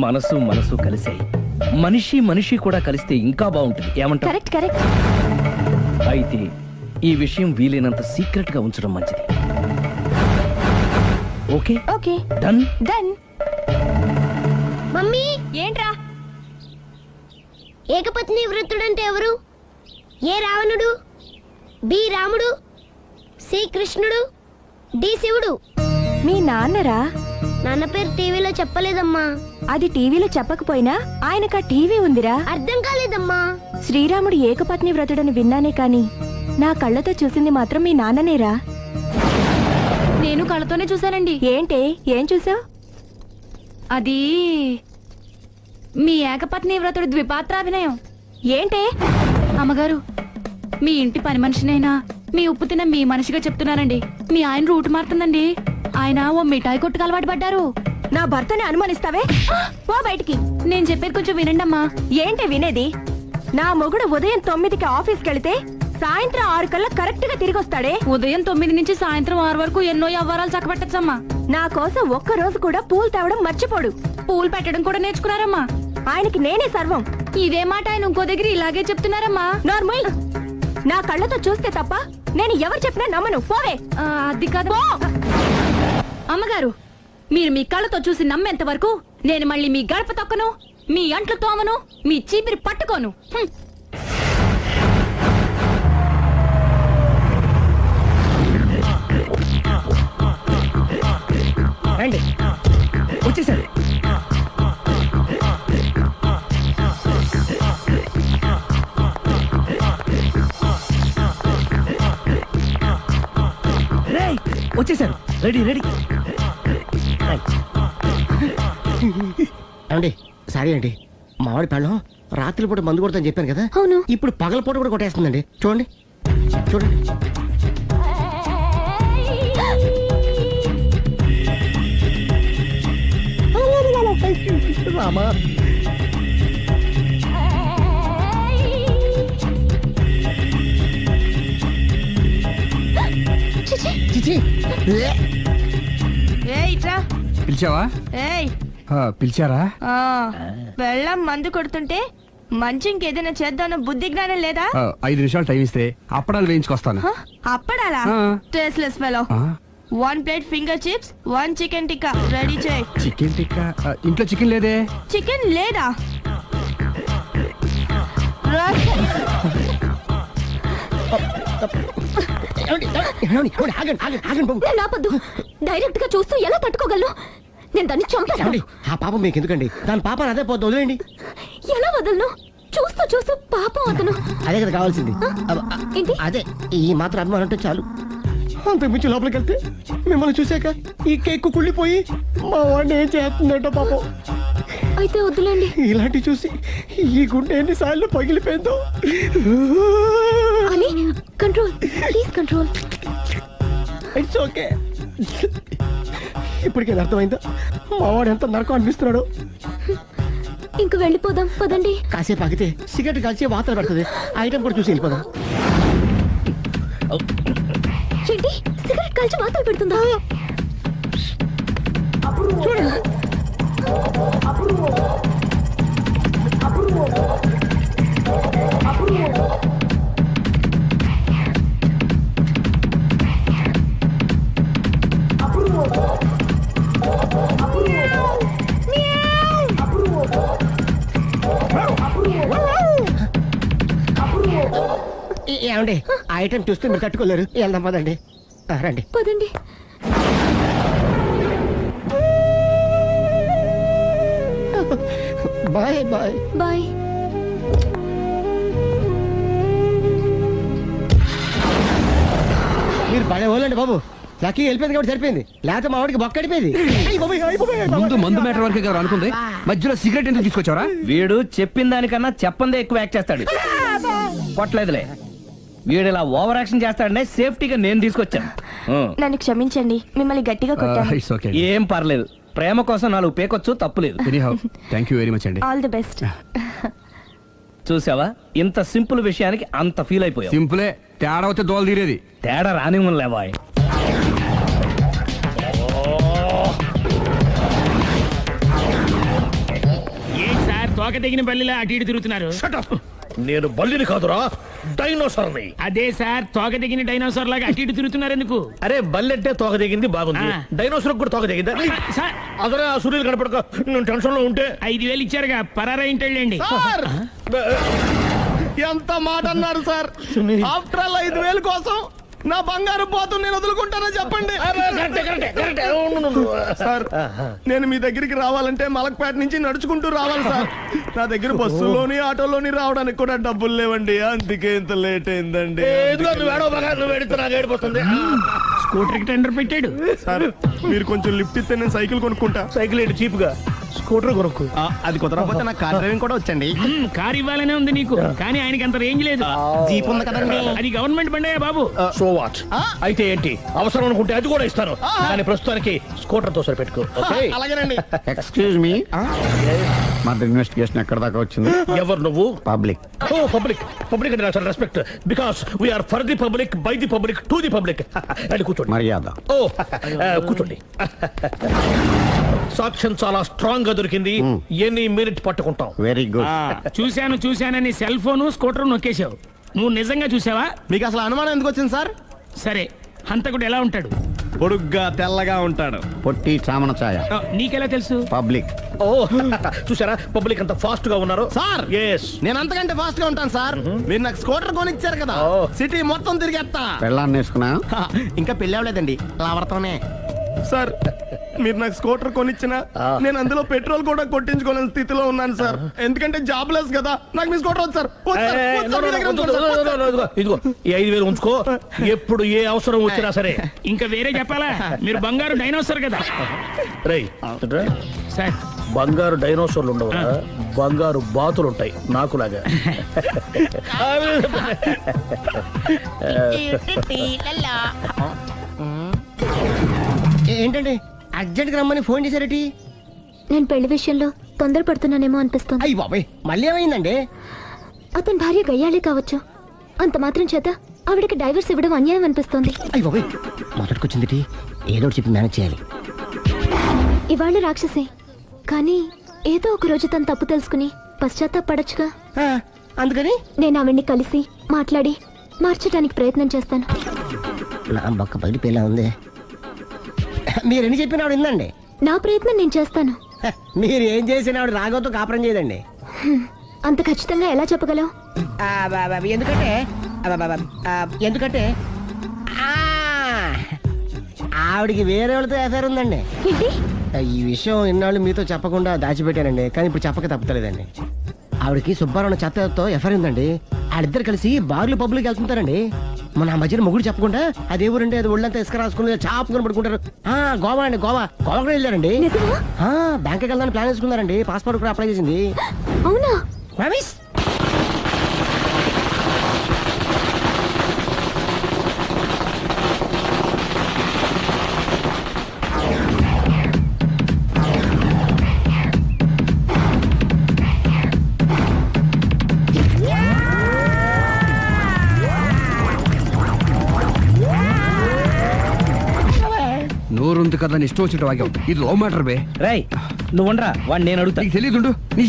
మనసు మనసు కలిసాయి, మనిషి మనిషి కూడా కలిస్తే ఇంకా బాగుంటుంది. ఏమంటావు? Correct correct. అయితే ఈ విషయం వీలైనంత సీక్రెట్ గా ఉంచడం మంచిది. Okay okay, done done. Mummy, ఏంట్రా? ఏకపత్ని వృత్తుడంటే ఎవరు? ఏ రావణుడు, బి రాముడు, సి కృష్ణుడు, డి శివుడు. మీ నాన్నరా? నాన్న పేరు టీవీలో చెప్పలేదమ్మా. అది టీవీలో చెప్పకపోయినా ఆయనకా టీవీ ఉందిరా. అర్థం కాలేదమ్మా. శ్రీరాముడు ఏకపత్ని వ్రతుడని విన్నానే కాని నా కళ్ళతో చూసింది మాత్రం మీ నాన్ననేరా. నేను కళ్ళతోనే చూశానండి. ఏంటే, ఏం చూసావు? అది మీ ఏకపత్ని వ్రతుడు ద్విపాత్రాభినయం. ఏంటే? అమ్మగారు, మీ ఇంటి పని మనిషినైనా మీ ఉప్పు తిన్న మీ మనిషిగా చెప్తున్నానండి. మీ ఆయన రూట్ మారుతుందండి. ఆయన ఓ మిఠాయి కొట్టుకు అలవాటు పడ్డారు. నా భర్తని అనుమానిస్తావే? ఓ బయటికి. నేను చెప్పేది కొంచెం వినండి అమ్మా. ఏంటి వినేది? నా మొగుడు ఉదయం 9కి ఆఫీస్కి వెళితే సాయంత్రం 6 కల్లా కరెక్ట్ గా తిరిగి వస్తాడే. ఉదయం 9 నుంచి సాయంత్రం 6 వరకు ఎన్నో వ్యవహారాలు చక్కబెట్టచ్చమ్మా. నా కోసం ఒక్క రోజు కూడా పూలు తేవడం మర్చిపోడు. పూలు పెట్టడం కూడా నేర్చుకున్నారమ్మా. ఆయనకి నేనే సర్వం. ఇదే మాట ఆయన ఇంకో దగ్గర ఇలాగే చెప్తున్నారమ్మా. నార్మల్. నా కళ్ళతో చూస్తే తప్ప నేను ఎవరు చెప్పినా నమ్మను. పోవే. అది కాదు అమ్మగారు, మీరు మీ కళ్ళతో చూసి నమ్మేంత వరకు నేను మళ్ళీ మీ గడప తొక్కను, మీ అంట్లు తోమను, మీ చీపిరి పట్టుకోను. రండి, వచ్చేసారు. వచ్చేసారు. Ready ready. ఏమండి, సారీ అండి, మామిడి పళ్ళం రాత్రిపూట మందు కొడతాను చెప్పాను కదా. అవును. ఇప్పుడు పగలపూట కూడా కొట్టేస్తుందండి. చూడండి చూడండి. రామా, ఇట్రా. పిలిచావా? ఏయ్ పిలిచారా? వెళ్ళం మందు కొడుతుంటే మంచి ఇంకేదైనా చేద్దామన్న బుద్ధి జ్ఞానం లేదా? 5 నిమిషాలు టైం ఇస్తే అప్పడాలు వేయించుకొస్తాను. అప్పడాలా? Tasteless fellow. 1 plate finger chips, 1 chicken tikka ready చేయి. చికెన్ టిక్కా? ఇంట్లో చికెన్ లేదే. చికెన్ లేదా? ఆపద్దు. డైరెక్ట్ గా చూస్తూ ఎలా తట్టుకోగలను? నేను దాన్ని చంపేస్తాను. ఆ పాపం మీకు ఎందుకండి? దాని పాప అదే పోతుంది, వదిలేండి. ఎలా వదలను? చూస్తూ చూస్తూ పాపం అతను. అదే కదా కావాల్సింది. ఏంటి? అదే ఈ మాత్రం అభిమానం అంటే చాలు. అంతకు మించి లోపలికి వెళ్తే మిమ్మల్ని చూసాక ఈ కేక్ కుళ్ళిపోయి మా వాడిని ఏం చేస్తుందంటో పాపం. అయితే వద్దులేండి. ఇలాంటి చూసి ఈ గుండె ఎన్నిసార్లు పగిలిపోయిందో. అని control, please control. It's okay. ఇప్పటికే అర్థమైందా మా వాడు ఎంత నరకం అనిపిస్తున్నాడు? ఇంక వెళ్ళిపోదాం పదండి. కాసేపు ఆగితే సిగరెట్ కాల్చి వాతలు పడుతుంది. ఆ ఐటమ్ కూడా చూసి వెళ్ళిపోదాం. ఏంటి సిగరెట్ కాల్చి వాతలు పెడుతుందా? చూడండి. ఏమండి ఆ ఐటమ్ చూస్తే మీరు తట్టుకోలేరు. వెళ్దాం పదండి. రండి పదండి. Bye bye bye. మీరు పడే వాళ్ళండి బాబు. లక్కీ వెళ్ళిపోయింది కాబట్టి సరిపోయింది, లేకపోతే మా వాడికి బొక్క అడిపోయింది. ముందు మందు మ్యాటర్ వరకే కదా అనుకుంది, మధ్యలో సిగరెట్ ఎందుకు తీసుకొచ్చావరా? వీడు చెప్పిన దానికన్నా చెప్పందే ఎక్కువ యాక్ట్ చేస్తాడు. కొట్టలేదులే, వీడు ఇలా ఓవర్ యాక్షన్ చేస్తాడనే సేఫ్టీగా నేను తీసుకొచ్చాను. నన్ను క్షమించండి, మిమ్మల్ని గట్టిగా కొట్టాను. ఏం పర్లేదు, ప్రేమ కోసం 4 పేకొచ్చు, తప్పులేదు. థ్యాంక్ యూ వెరీ మచ్ అండి. All the best. చూసావా, ఇంత సింపుల్ విషయానికి అంత ఫీల్ అయిపోయావు. సింపులే, తేడా వస్తే దోలు తీరేది. తేడా రాని లేవాయ్. తోక తెగిన బల్లిలా అటు ఇటు తిరుగుతున్నారు. నేను బల్లిని కాదురా, డైనోసార్ని. అదే సార్, తోక తెగిన డైనోసార్ లాగా అటు ఇటు తిరుగుతున్నారు ఎందుకు? అరే బల్లెట్టే తోక తెగింది బాగుంది, డైనోసార్ కూడా తోక తెగిందా? అదరే ఆ సూర్యులు కనపడక నేను టెన్షన్ లో ఉంటే 5,000 ఇచ్చారుగా, పరారా ఇంటండి. ఎంత మాట అన్నారు సార్? ఆఫ్టర్ ఆల్ 5,000 కోసం నా బంగారు పోతు నేను వదులుకుంటానా చెప్పండి సార్. నేను మీ దగ్గరికి రావాలంటే మలక్పేట నుంచి నడుచుకుంటూ రావాలి సార్. నా దగ్గర బస్సులోని ఆటోలోని రావడానికి కూడా డబ్బులు లేవండి, అందుకే ఇంత లేట్ అయిందండి. స్కూటర్ కి టెండర్ పెట్టాడు సార్. మీరు కొంచెం లిఫ్ట్ ఇస్తే నేను సైకిల్ కొనుక్కుంటా. సైకిల్ ఏంటి చీప్ గా, స్కూటర్ కొనుక్కు. అది కుదరకపోతే నాకు కార్ డ్రైవింగ్ కూడా వచ్చండి. కార్ ఇవ్వాలనే ఉంది నీకు, కానీ ఆయనకి అంత రేంజ్ లేదు. జీప్ ఉంది కదండి. అది గవర్నమెంట్ బండే బాబు. So what? అయితే ఏంటి, అవసరం అనుకుంటే అది కూడా ఇస్తాను, కానీ ప్రస్తుతానికి స్కూటర్ తో సరిపెట్టుకో. అలాగేనండి. ఎక్స్క్యూజ్ మీ, మర్డర్ ఇన్వెస్టిగేషన్ ఎక్కడ దాకా వచ్చింది? ఎవరు నువ్వు? పబ్లిక్. ఓ పబ్లిక్. పబ్లిక్ అంటే చాలా respect, because we are for the public, by the public, to the public. అది కూర్చోండి. మర్యాద. ఓ కూర్చోండి. సాక్ష్యం చాలా స్ట్రాంగ్ గా దొరికింది, ఎన్ని మినిట్ పట్టుకుంటాం. Very good. చూశానని సెల్ ఫోన్ స్కూటర్ నొక్కేశావు. నువ్వు నిజంగా చూసావా? మీకు అసలు అనుమానం ఎందుకు వచ్చింది సార్? సరే, హంతకుడు ఎలా ఉంటాడు? పొడుగ్గా తెల్లగా ఉంటాడు. పొట్టి చామన ఛాయ. నీకెలా తెలుసు? పబ్లిక్. ఓ చూసారా, పబ్లిక్ అంత ఫాస్ట్ గా ఉన్నారు సార్. ఎస్, నేను అంతకంటే ఫాస్ట్ గా ఉంటాను సార్. మీరు నాకు స్కూటర్ కొనిచ్చారు కదా, సిటీ మొత్తం తిరిగేస్తా. పెళ్ళాన్ని వేసుకున్నా? ఇంకా పెళ్ళి అవ్వలేదండి, లావర్తోనే. సార్ మీరు నాకు స్కూటర్ కొనిచ్చిన నేను అందులో పెట్రోల్ కూడా కొట్టించుకోలేని స్థితిలో ఉన్నాను సార్. ఎందుకంటే జాబ్ లెస్ కదా, నాకు మీ స్కూటర్ వద్దు సార్. ఇదిగో ఈ 5,000 ఉంచుకో, ఎప్పుడు ఏ అవసరం వచ్చినా సరే. ఇంకా వేరే చెప్పాలా? మీరు బంగారు డైనోసార్ కదా. రై సార్, బంగారు డైనోసార్లు ఉండవు, బంగారు బాతులు ఉంటాయి నాకులాగా. ఏంటండి అర్జెంట్ రమ్మని ఫోన్ చేశారటి? నేను పెళ్లి విషయంలో తొందరపడుతున్నానేమో అనిపిస్తుంది. అయ్యి బాబాయ్, మళ్ళీ ఏమైందండి? అతని భార్య గయ్యాలే కావచ్చు, అంత మాత్రం చేత ఆవిడకి డైవర్స్ ఇవ్వడం అన్యాయం అనిపిస్తోంది. అయ్యి బాబాయ్, మొదటికొచ్చింది ఏదో ఒకటి చెప్పి మేనేజ్ చేయాలి. ఇవాళ రాక్షసే కానీ ఏదో ఒక రోజు తను తప్పు తెలుసుకుని పశ్చాత్తాపడొచ్చుగా. అందుకని నేను ఆవిడ్ని కలిసి మాట్లాడి మార్చడానికి ప్రయత్నం చేస్తాను. నా బొక్క పగిలిపోయేలా ఉంది. మీరు ఎన్ని చెప్పిన ఆవిడ ఉందండి. నా ప్రయత్నం నేను చేస్తాను. మీరు ఏం చేసిన ఆవిడ రాగోతో కాపురం చేయదండి. అంత ఖచ్చితంగా ఎలా చెప్పగలవు? ఎందుకంటే ఎందుకంటే ఆవిడికి వేరే వాళ్ళతో ఎఫైర్ ఉందండి. ఏంటి? ఈ విషయం ఇన్నాళ్ళు మీతో చెప్పకుండా దాచిపెట్టానండి, కానీ ఇప్పుడు చెప్పక తప్పుతలేదండి. ఆవిడకి సుబ్బారావు చెత్తతో ఎఫైర్ ఉందండి. వాళ్ళిద్దరు కలిసి బార్లు పబ్లిక్ వెళ్తుంటారండి. మన ఆ మధ్యన మొగుడు చెప్పకుండా అదే ఊరండి, అది ఒళ్ళంతా ఇసుక రాసుకుని చాపుకొని పడుకుంటారు. గోవా అండి, గోవా కూడా వెళ్ళారండి. బ్యాంక్కి వెళ్దాని ప్లాన్ వేసుకున్నారండి. పాస్పోర్ట్ కూడా అప్లై చేసింది. అవునా? నోరుంది కదా ఇష్టం వచ్చినట్టు వాక్యం. ఇది లవ్ మ్యాటర్ బే. రై నువ్వు ఉండరా, వాడిని నేను అడుగుతా. నీకు తెలియదు నీ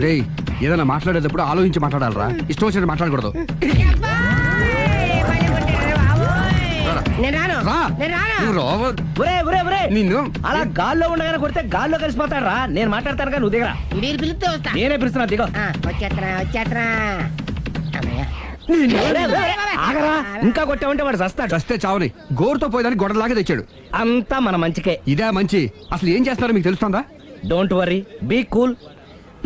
రే ఏదైనా మాట్లాడేటప్పుడు ఆలోచించి మాట్లాడాలరా. ఇష్టం వచ్చినట్టు మాట్లాడకూడదు. నిన్ను అలా గాల్లో ఉండగానే కొడితే గాల్లో కలిసిపోతాడు రా. నేను మాట్లాడతాను కానీ నువ్వు దిగరా. మీరు పిలిస్తే వస్తా. నేనే పిలుస్తున్నా, దిగో. ఆగరా, ఇంకా కొట్టామంటే వాడు చస్తాడు. చస్తే చావని గోరుతో పోయేదాన్ని గొడవలాగా తెచ్చాడు. అంతా మన మంచికే. ఇదే మంచి. అసలు ఏం చేస్తున్నారో మీకు తెలుస్తుందా? Don't worry, be cool.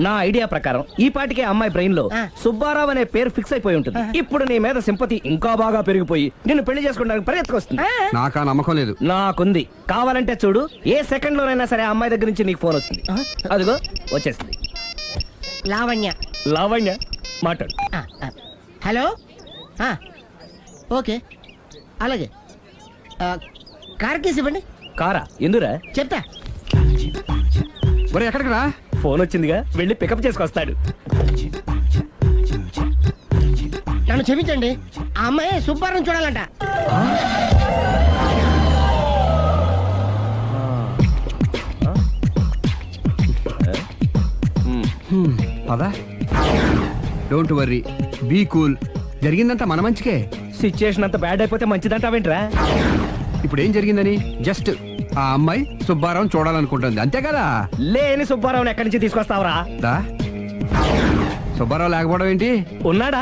నా ఐడియా ప్రకారం ఈ పాటికే అమ్మాయి బ్రెయిన్ లో సుబ్బారావు అనే పేరు ఫిక్స్ అయిపోయి ఉంటుంది. ఇప్పుడు నీ మీద సింపతి ఇంకా బాగా పెరిగిపోయి నిన్ను పెళ్లి చేసుకోవడానికి పరిగెత్తుకొస్తుంది. నాకా నమ్మకం లేదు. నాకుంది. కావాలంటే చూడు, ఏ సెకండ్ లోనైనా సరే అమ్మాయి దగ్గర నుంచి నీకు ఫోన్ వస్తుంది. అదిగో వచ్చేస్తుంది. లావణ్య. లావణ్య మాట్లాడు. హలో, ఓకే అలాగే. కార్ కేసు ఇవ్వండి. కారా? ఎందురా? చెప్తా. మరి ఎక్కడికి రా? ఫోన్ వచ్చిందిగా, వెళ్ళి పికప్ చేసుకొస్తాడు. నన్ను క్షమించండి, ఆ అమ్మాయి సుబ్బారావు చూడాలంట. పదా. Don't worry, be cool. జరిగిందంతా మన మంచికే. సిచ్యుయేషన్ అంతా బ్యాడ్ అయిపోతే మంచిదంటావేంట్రా? ఇప్పుడు ఏం జరిగిందని జస్ట్ ఆ అమ్మాయి సుబ్బారావు చూడాలనుకుంటుంది, అంతే కదా. లేని సుబ్బారావుని ఎక్కడి నుంచి తీసుకొస్తావరా? సుబ్బారావు లేకపోవడం ఏంటి? ఉన్నాడా?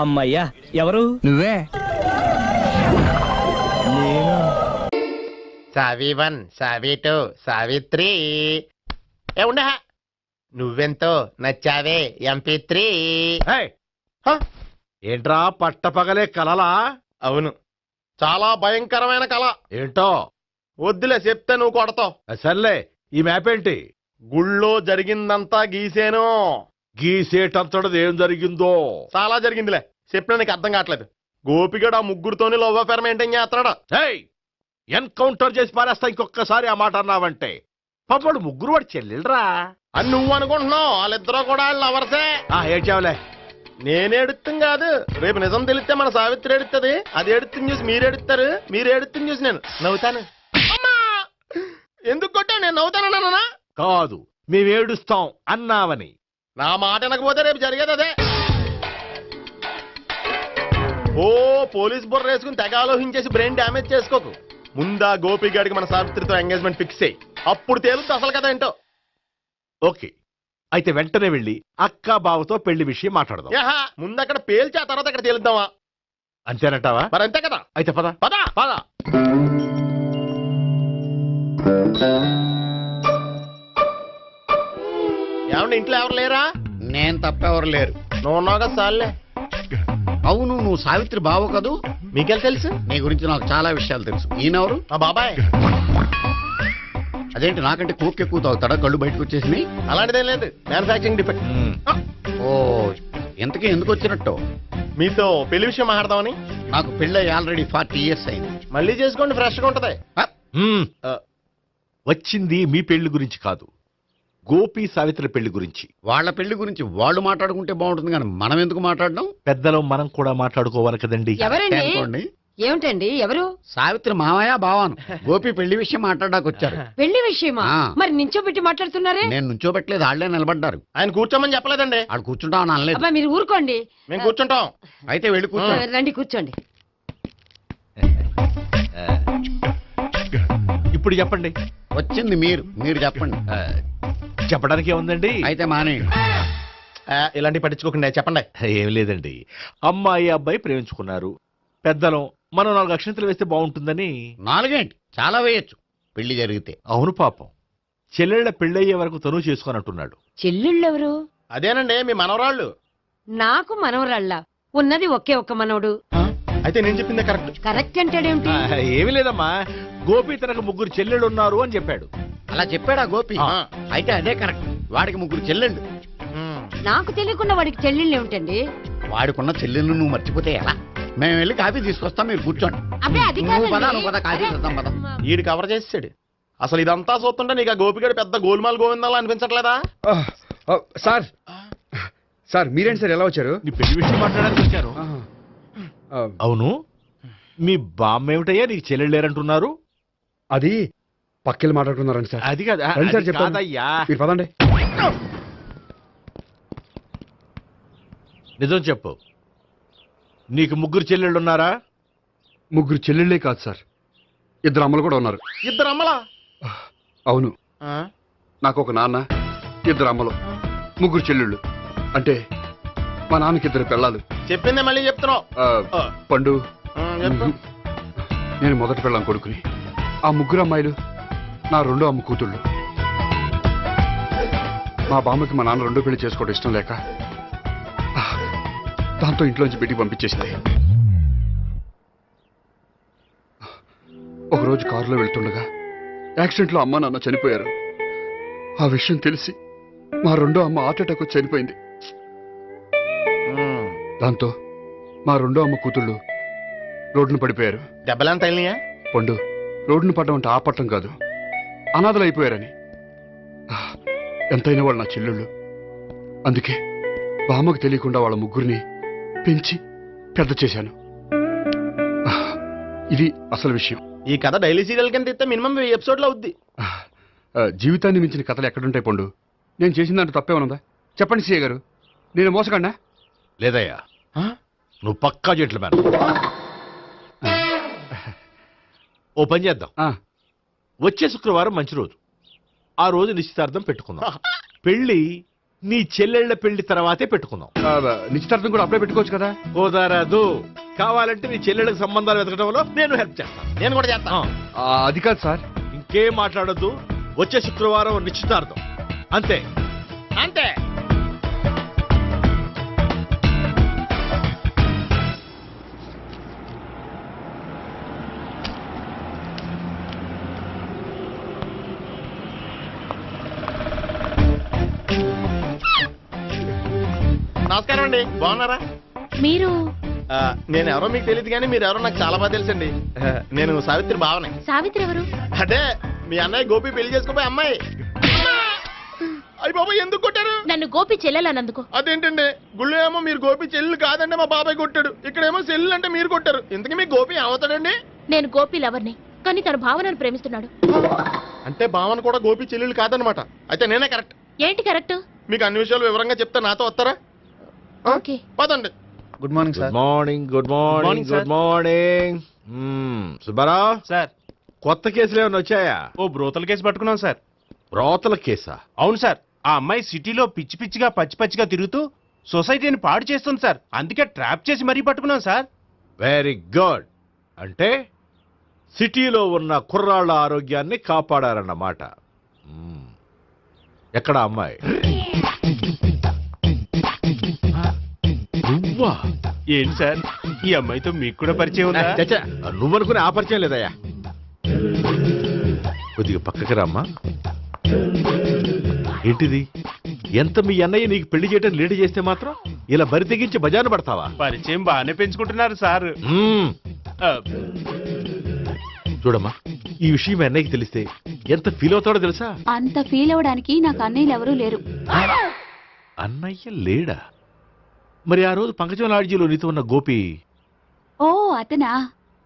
అమ్మయ్యా, ఎవరు? నువ్వే. సావి 1, సావి 2, సావిత్రి. ఉండ నువ్వెంతో నచ్చావే MP3. ఏంట్రా పట్టపగలే కలలా? అవును, చాలా భయంకరమైన కళ. ఏంటో వద్దులే, చెప్తే నువ్వు కొడతావు. సర్లే, ఈ మ్యాప్ ఏంటి? గుళ్ళో జరిగిందంతా గీసేను. గీసేటంతటది ఏం జరిగిందో? చాలా జరిగిందిలే, చెప్పినా నీకు అర్థం కావట్లేదు. గోపిగడు ఆ ముగ్గురుతోని లవ్ అఫేర్ మెయింటైన్ చేస్తాడా? ఎన్కౌంటర్ చేసి పారేస్తా ఇంకొకసారి ఆ మాట అన్నావంటే. పాపడు ముగ్గురు వాడు చెల్లెలరా అని నువ్వు అనుకుంటున్నావు. వాళ్ళిద్దరూ కూడా వాళ్ళు లవర్సే. ఏడ్చావులే. నేనేడుతుంది కాదు, రేపు నిజం తెలిస్తే మన సావిత్రి ఎడుతుంది. అది ఎడుతుంది చూసి మీరు ఎడుతారు, మీరు ఎడుతుంది చూసి నేను నవ్వుతాను. ఎందుకు కొట్టా? నేను నవ్వుతానన్నా కాదు, మేమేడుస్తాం అన్నావని. నా మాట వినకపోతే రేపు జరిగేది అదే. ఓ పోలీస్ బుర్ర వేసుకుని తెగ ఆలోచించేసి బ్రెయిన్ డ్యామేజ్ చేసుకోకు. ముందా గోపి గారికి మన సావిత్రితో ఎంగేజ్మెంట్ ఫిక్స్ అయ్యి అప్పుడు తేలుతుంది అసలు కదా ఏంటో. ఓకే, అయితే వెంటనే వెళ్ళి అక్క బావతో పెళ్లి విషయం మాట్లాడదాం. ముందు అక్కడ పేల్చి ఆ తర్వాత అక్కడ తేలుద్దామా? అంతేనంటావా? మరి అంతే కదా. అయితే పద పద పద. ఏమండి, ఇంట్లో ఎవరు లేరా? నేను తప్పెవరు లేరు. నువ్వు ఉన్నావు కదా సార్లే. అవును, నువ్వు సావిత్రి బావ కదూ? మీకెళ్ళి తెలుసు? నీ గురించి నాకు చాలా విషయాలు తెలుసు. ఈయనెవరు? మా బాబాయ్. అదేంటి, నాకంటే కోక్ ఎక్కువ తాగుతాడా? కళ్ళు బయటకు వచ్చేసి? అలాంటిదేం లేదు, మ్యానుఫాక్చరింగ్ డిఫెక్ట్. ఓ, ఇంతకీ ఎందుకు వచ్చినట్టు? మీతో పెళ్లి విషయం మాట్లాడదామని. నాకు పెళ్ళి ఆల్రెడీ 40 years అయింది. మళ్ళీ చేసుకోండి, ఫ్రెష్ గా ఉంటది. వచ్చింది మీ పెళ్లి గురించి కాదు, గోపి సావిత్రి పెళ్లి గురించి. వాళ్ళ పెళ్లి గురించి వాళ్ళు మాట్లాడుకుంటే బాగుంటుంది కానీ మనం ఎందుకు మాట్లాడడం? పెద్దలో మనం కూడా మాట్లాడుకోవాలి కదండి. ఎవరండి? అనుకోండి. ఏమిటండి ఎవరు? సావిత్రి మామయ్య బావాను గోపి పెళ్లి విషయం మాట్లాడడానికి వచ్చారు. పెళ్లి విషయమా? ఆ. మరి నించోబెట్టి మాట్లాడుతున్నారే? నేను నుంచోబెట్టలేదు, వాళ్ళే నిలబడ్డారు. ఆయన కూర్చోమని చెప్పలేదండి. వాళ్ళు కూర్చుంటామని అనలేదు. అబ్బా మీరు ఊరుకోండి. మేము కూర్చుంటాం. అయితే వెళ్ళి కూర్చో. రండి కూర్చోండి. ఇప్పుడు చెప్పండి. వచ్చింది మీరు చెప్పండి. చెప్పడానికి ఏముందండి? అయితే మానేయండి. ఇలాంటి పట్టించుకోకుండా చెప్పండి. ఏం లేదండి, అమ్మాయి అబ్బాయి ప్రేమించుకున్నారు. పెద్దలం మనం 4 అక్షంతలు వేస్తే బాగుంటుందని. 4 చాలా వేయొచ్చు పెళ్లి జరిగితే. అవును పాపం, చెల్లెళ్ళ పెళ్ళయ్యే వరకు తను చేసుకోనంటున్నాడు. చెల్లెళ్ళెవరు? అదేనండి మీ మనవరాళ్ళు. నాకు మనవరాళ్ళ ఉన్నది ఒకే ఒక్క మనవడు. అయితే నేను చెప్పిందే కరెక్ట్. కరెక్ట్ అంటాడేమిటి? ఏమీ లేదమ్మా, గోపి తనకు 3 చెల్లెళ్ళు ఉన్నారు అని చెప్పాడు. అలా చెప్పాడా గోపి? అయితే అదే కరెక్ట్. వాడికి 3 చెల్లెళ్ళు. నాకు తెలియకుండా వాడికి చెల్లెళ్ళు ఏమిటండి? వాడికున్న చెల్లెళ్ళు నువ్వు మర్చిపోతే ఎలా? మేము వెళ్ళి కాఫీ తీసుకొస్తాం, మీరు కూర్చోండి. అబ్బే అది నువ్వు పద, కాదండి. నువ్వు పద, కాఫీ చేద్దాం పద. ఈడు కవర్ చేసాడు. అసలు ఇదంతా చూస్తుంటే నీకు ఆ గోపిగడు పెద్ద గోల్మాల్ గోవిందాలు అనిపించట్లేదా? సార్ మీరేంటి సార్ ఎలా వచ్చారు? నీ పెళ్లి విషయం మాట్లాడడానికి వచ్చాను. అవును, మీ బామ్మ ఏమిటయ్యా నీకు చెల్లెళ్ళు లేరంటున్నారు? అది పక్కెళ్ళి మాట్లాడుకున్నారండి సార్. అది కాదా? రండి సార్, అది చెప్తాను. కాదయ్యా. మీరు పదండి. నిజం చెప్పు, నీకు 3 చెల్లెళ్ళు ఉన్నారా? 3 చెల్లెళ్ళే కాదు సార్, 2 అమ్మలు కూడా ఉన్నారు. 2 అమ్మలా? అవును, నాకు ఒక నాన్న, 2 అమ్మలు, 3 చెల్లెళ్ళు. అంటే మా నాన్నకి 2 పిల్లలు. చెప్పిందే మళ్ళీ చెప్తున్నావు. పండు, నేను మొదటి పిల్లం కొడుకుని. ఆ 3 అమ్మాయిలు నా 2వ అమ్మ కూతుళ్ళు. మా బామ్మకి మా నాన్న 2వ పెళ్లి చేసుకోవడం ఇష్టం లేక దాంతో ఇంట్లోంచి బిడ్డికి పంపించేసింది. ఒకరోజు కారులో వెళ్తుండగా యాక్సిడెంట్లో అమ్మ నాన్న చనిపోయారు. ఆ విషయం తెలిసి మా 2వ అమ్మ హార్ట్ అటాక్ వచ్చి చనిపోయింది. దాంతో మా 2వ అమ్మ కూతుళ్ళు రోడ్డును పడిపోయారు. దెబ్బలంత తగిలినాయా? పండు, రోడ్డును పడ్డం అంటే ఆపట్టం కాదు, అనాథలు అయిపోయారని. ఎంతైనా వాళ్ళు నా చెల్లెళ్ళు. అందుకే బామ్మకు తెలియకుండా వాళ్ళ 3 పెంచి పెద్ద చేశాను. ఇది అసలు విషయం. ఈ కథ డైలీ సీరియల్ కింద ఇస్తే మినిమం 1000 ఎపిసోడ్లు అవుద్ది. జీవితాన్ని మించిన కథలు ఎక్కడుంటాయి పండు? నేను చేసిన దాంట్లో తప్పే ఉన్నదా? చెప్పండి సీఏ గారు, నేను మోసకండా? లేదయ్యా, నువ్వు పక్కా జెంట్లమ్యాన్. ఓ పని చేద్దాం, వచ్చే శుక్రవారం మంచి రోజు. ఆ రోజు నిశ్చితార్థం పెట్టుకుందాం. పెళ్లి నీ చెల్లెళ్ల పెళ్లి తర్వాతే పెట్టుకుందాం. నిశ్చితార్థం కూడా అప్పుడే పెట్టుకోవచ్చు కదా? కుదరదు. కావాలంటే నీ చెల్లెళ్ళకి సంబంధాలు వెతకడంలో నేను హెల్ప్ చేస్తాను. నేను కూడా చేస్తాను. అది కాదు సార్. ఇంకేం మాట్లాడొద్దు. వచ్చే శుక్రవారం నిశ్చితార్థం, అంతే అంతే. నమస్కారం అండి, బాగున్నారా? మీరు నేను ఎవరో మీకు తెలియదు కానీ మీరు ఎవరో నాకు చాలా బాగా తెలుసండి. నేను సావిత్రి బావనే. సావిత్రి ఎవరు? అదే మీ అన్నయ్య గోపి పెళ్లి చేసుకోపోయి అమ్మాయి. అయ్యి బాబాయ్ ఎందుకు కొట్టారు? నన్ను గోపి చెల్లెలన్నందుకు. అదేంటండి, గుళ్ళు ఏమో మీరు గోపి చెల్లెలు కాదండి మా బాబాయ్ కొట్టాడు, ఇక్కడేమో చెల్లెలు అంటే మీరు కొట్టారు. ఇంతకీ మీ గోపి ఏమవుతాడండి? నేను గోపి లవర్ని, కానీ తన భావనను ప్రేమిస్తున్నాడు. అంటే భావన కూడా గోపి చెల్లెలు కాదనమాట. అయితే నేనే కరెక్ట్. ఏంటి కరెక్ట్? మీకు అన్ని విషయాలు వివరంగా చెప్తే నాతో వస్తారా? ఓకే, పదండి. Good morning sir. Good morning. Good morning. Subbarao sir, కొత్త కేసులు ఏమైనా వచ్చాయా? ఓ బ్రోతల కేసు పట్టుకున్నాం సార్. బ్రోతల కేసా? అవును సార్, ఆ అమ్మాయి సిటీలో పిచ్చి పిచ్చిగా పచ్చిగా తిరుగుతూ సొసైటీని పాడు చేస్తుంది సార్. అందుకే ట్రాప్ చేసి మరీ పట్టుకున్నాం సార్. Very good. అంటే సిటీలో ఉన్న కుర్రాళ్ళ ఆరోగ్యాన్ని కాపాడారన్నమాట. ఎక్కడ అమ్మాయి? నువ్వా? ఏంటి సార్, ఈ అమ్మాయితో మీకు కూడా పరిచయం ఉందా? నువ్వనుకునే ఆ పరిచయం లేదయ్యా. కొద్దిగా పక్కకి రామ్మా. ఏంటిది? ఎంత మీ అన్నయ్య నీకు పెళ్లి చేయడం లేట్ చేస్తే మాత్రం ఇలా బరి తెగించి బజారు పడతావా? పరిచయం బాగానే పెంచుకుంటున్నారు సార్. చూడమ్మా, ఈ విషయం మీ అన్నయ్యకి తెలిస్తే ఎంత ఫీల్ అవుతాడో తెలుసా? అంత ఫీల్ అవడానికి నాకు అన్నయ్యలు ఎవరూ లేరు. అన్నయ్య లేడా? మరి ఆ రోజు పంకజం లాడ్జీలో నీతో ఉన్న గోపి? ఓ అతనా?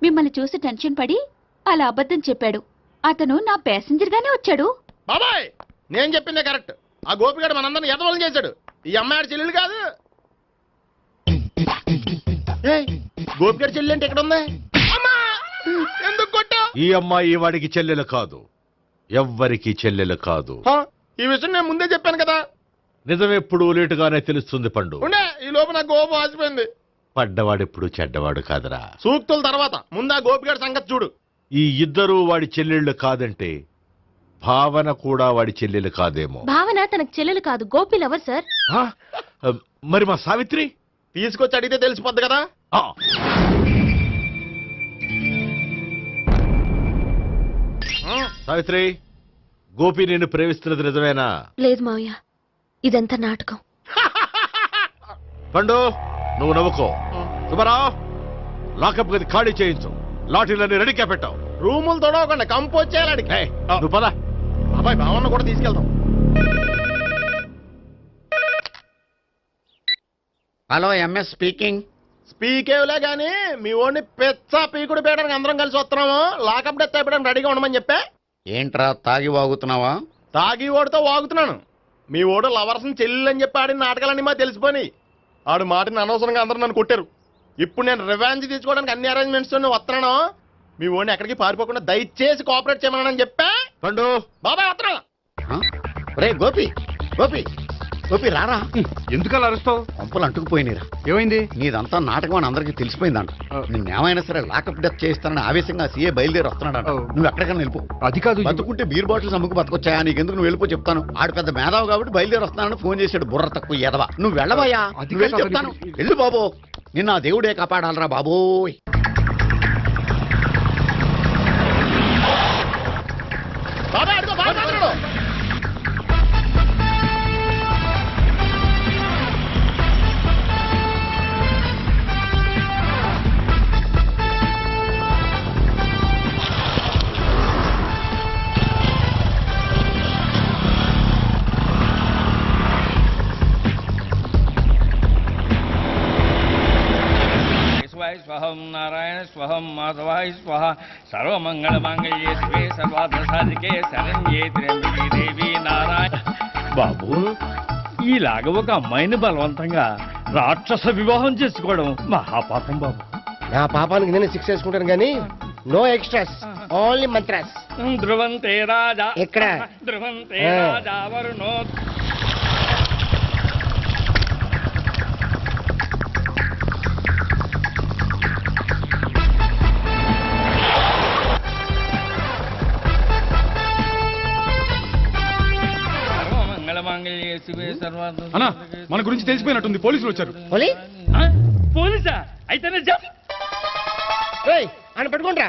మిమ్మల్ని చూసి టెన్షన్ పడి అలా అబద్ధం చెప్పాడు. అతను నా ప్యాసింజర్ గానే వచ్చాడు. బాబాయ్ నేను చెప్పిందే కరెక్ట్. ఆ గోపిగాడు మనందరిని ఎదవలం చేశాడు. ఈ అమ్మాయి చెల్లెలు కాదు. ఏయ్, గోపిగాడి చెల్లి అంటే ఎక్కడ ఉంది? అమ్మా! ఎందుకు కొట్టావ్? ఈ అమ్మాయి వాడికి చెల్లెలు కాదు, ఎవ్వరికి చెల్లెలు కాదు. ఈ విషయం నేను ముందే చెప్పాను కదా. నిజమెప్పుడు లేటుగానే తెలుస్తుంది పండు. ఉండే ఈ లోపు నాకు గోపు ఆసిపోయింది. పడ్డవాడెప్పుడు చెడ్డవాడు కాదురా. సూక్తుల తర్వాత ముందు ఆ గోపిగాడి సంగతి చూడు. ఈ ఇద్దరూ వాడి చెల్లెళ్ళు కాదంటే భావన కూడా వాడి చెల్లెలు కాదేమో. భావన తనకు చెల్లెలు కాదు, గోపి లవర్ సార్. ఆ? మరి మా సావిత్రి తీసుకొచ్చి అడిగితే తెలిసిపోద్ది కదా. సావిత్రి, గోపి నేను ప్రేమిస్తున్నది నిజమేనా? లేదు మావయ్య, ఇదంతా నాటకం. పండు నువ్వు నవ్వుకో. సుబ్బారావు, లాకప్ గది ఖాళీ చేయించు. లాఠీలన్నీ రెడీగా పెట్టావు. రూములు తొడవకుండా కంపోజ్ చేయాలి. నువ్వు పద. అబ్బాయి భావన కూడా తీసుకెళ్తాం. Hello MS speaking. స్పీకేవ్లే గానీ మీ ఓడిని పెచ్చ పీకుడు పేయడానికి అందరం కలిసి వస్తున్నాము. లాకప్ డెత్ అయిపోయడానికి రెడీగా ఉండమని చెప్పే. ఏంట్రా తాగి వాగుతున్నావా? తాగి ఓడితో వాగుతున్నాను. మీ ఓడు లవర్స్ని చెల్లెని చెప్పి ఆడిన నాటకాలన్నీ మా తెలిసిపోయి ఆడు మాటని అనవసరంగా అందరూ నన్ను కొట్టారు. ఇప్పుడు నేను రివెంజ్ తీసుకోవడానికి అన్ని అరేంజ్మెంట్స్ వస్తున్నాను. మీ ఓడిని ఎక్కడికి పారిపోకుండా దయచేసి కోఆపరేట్ చేయమని చెప్పా. పండు బాబాయ్ వస్తున్నా. రే గోపి, గోపి, గోపి రారా. ఎందుకలా అరుస్తావు? పంపులు అంటుకుపోయినరా. ఏమైంది? నీదంతా నాటకం అని అందరికీ తెలిసిపోయిందంట. నిన్నేమైనా సరే లాకప్ డెత్ చేయిస్తానని ఆవేశంగా సీఏ బయలుదేరి వస్తున్నాడంట. నువ్వు ఎక్కడికైనా వెళ్ళిపో. అది కాదు, బతుకుంటే బీర్ బాటిల్స్ అమ్ముకు బతకొచ్చాయా? నీకెందుకు, నువ్వు వెళ్ళిపో చెప్తాను. ఆడు పెద్ద మేధావు కాబట్టి బయలుదేరి వస్తున్నానని ఫోన్ చేశాడు. బుర్ర తక్కువ ఎదవా. నువ్వు వెళ్ళవయ్యా, నువ్వు వెళ్ళి చెప్తాను. వెళ్ళు బాబో, నిన్న ఆ దేవుడే కాపాడాలరా బాబోయ్. బాబాయ్ అడుగు, బాబాయ్ మాట్లాడు. స్వహం నారాయణ స్వహం మాధవాయ స్వహ సర్వమంగళ మాంగళ్యే శివే సర్వార్థ సాధికే శరణ్యే త్ర్యంబకే దేవి నారాయణ. బాబు, ఈలాగ ఒక అమ్మాయిని బలవంతంగా రాక్షస వివాహం చేసుకోవడం మహాపాపం బాబు. నా పాపానికి నేను శిక్ష వేసుకుంటాను కానీ నో ఎక్స్ట్రాస్, ఓన్లీ మంత్రాస్. ధ్రువంతే రాజా ఎక్కడ? ధ్రువంతే రాజా వరుణో. అన్నా, మన గురించి తెలిసిపోయినట్టుంది. పోలీసులు వచ్చారు. పోలీసా? అయితేనే అని పట్టుకుంటా.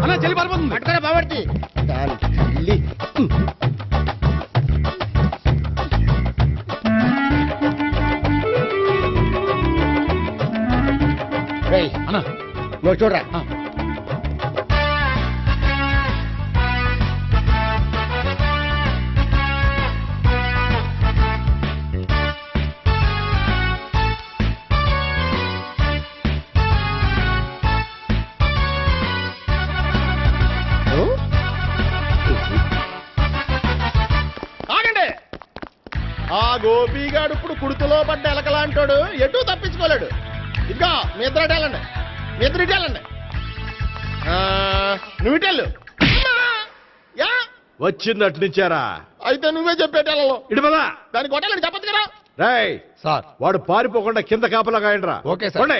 అన్నా చెల్లి పారిపోతుంది. పట్టుకురా బాబర్తి. దాని చెల్లి. అన్నా నువ్వు చూడరా. ఆ గోపిగాడు ఇప్పుడు కుడుతులో పడ్డ ఎలకలాంటాడు. ఎటు తప్పించుకోలేడు. ఇదిగో మీ ఇద్దరు ఇటేళ్ళండి, మీ ఇద్దరు ఇటేళ్ళండి. నువ్వు ఇటెళ్ళు. వచ్చింది అట్నుంచారా? అయితే నువ్వే చెప్పేటెళ్ళలో ఇటు పద. దానికి కొట్టాలని చెప్పచ్చు కదా. రేయ్ సార్, వాడు పారిపోకుండా కింద కాపలా కాయండిరా. Okay sir.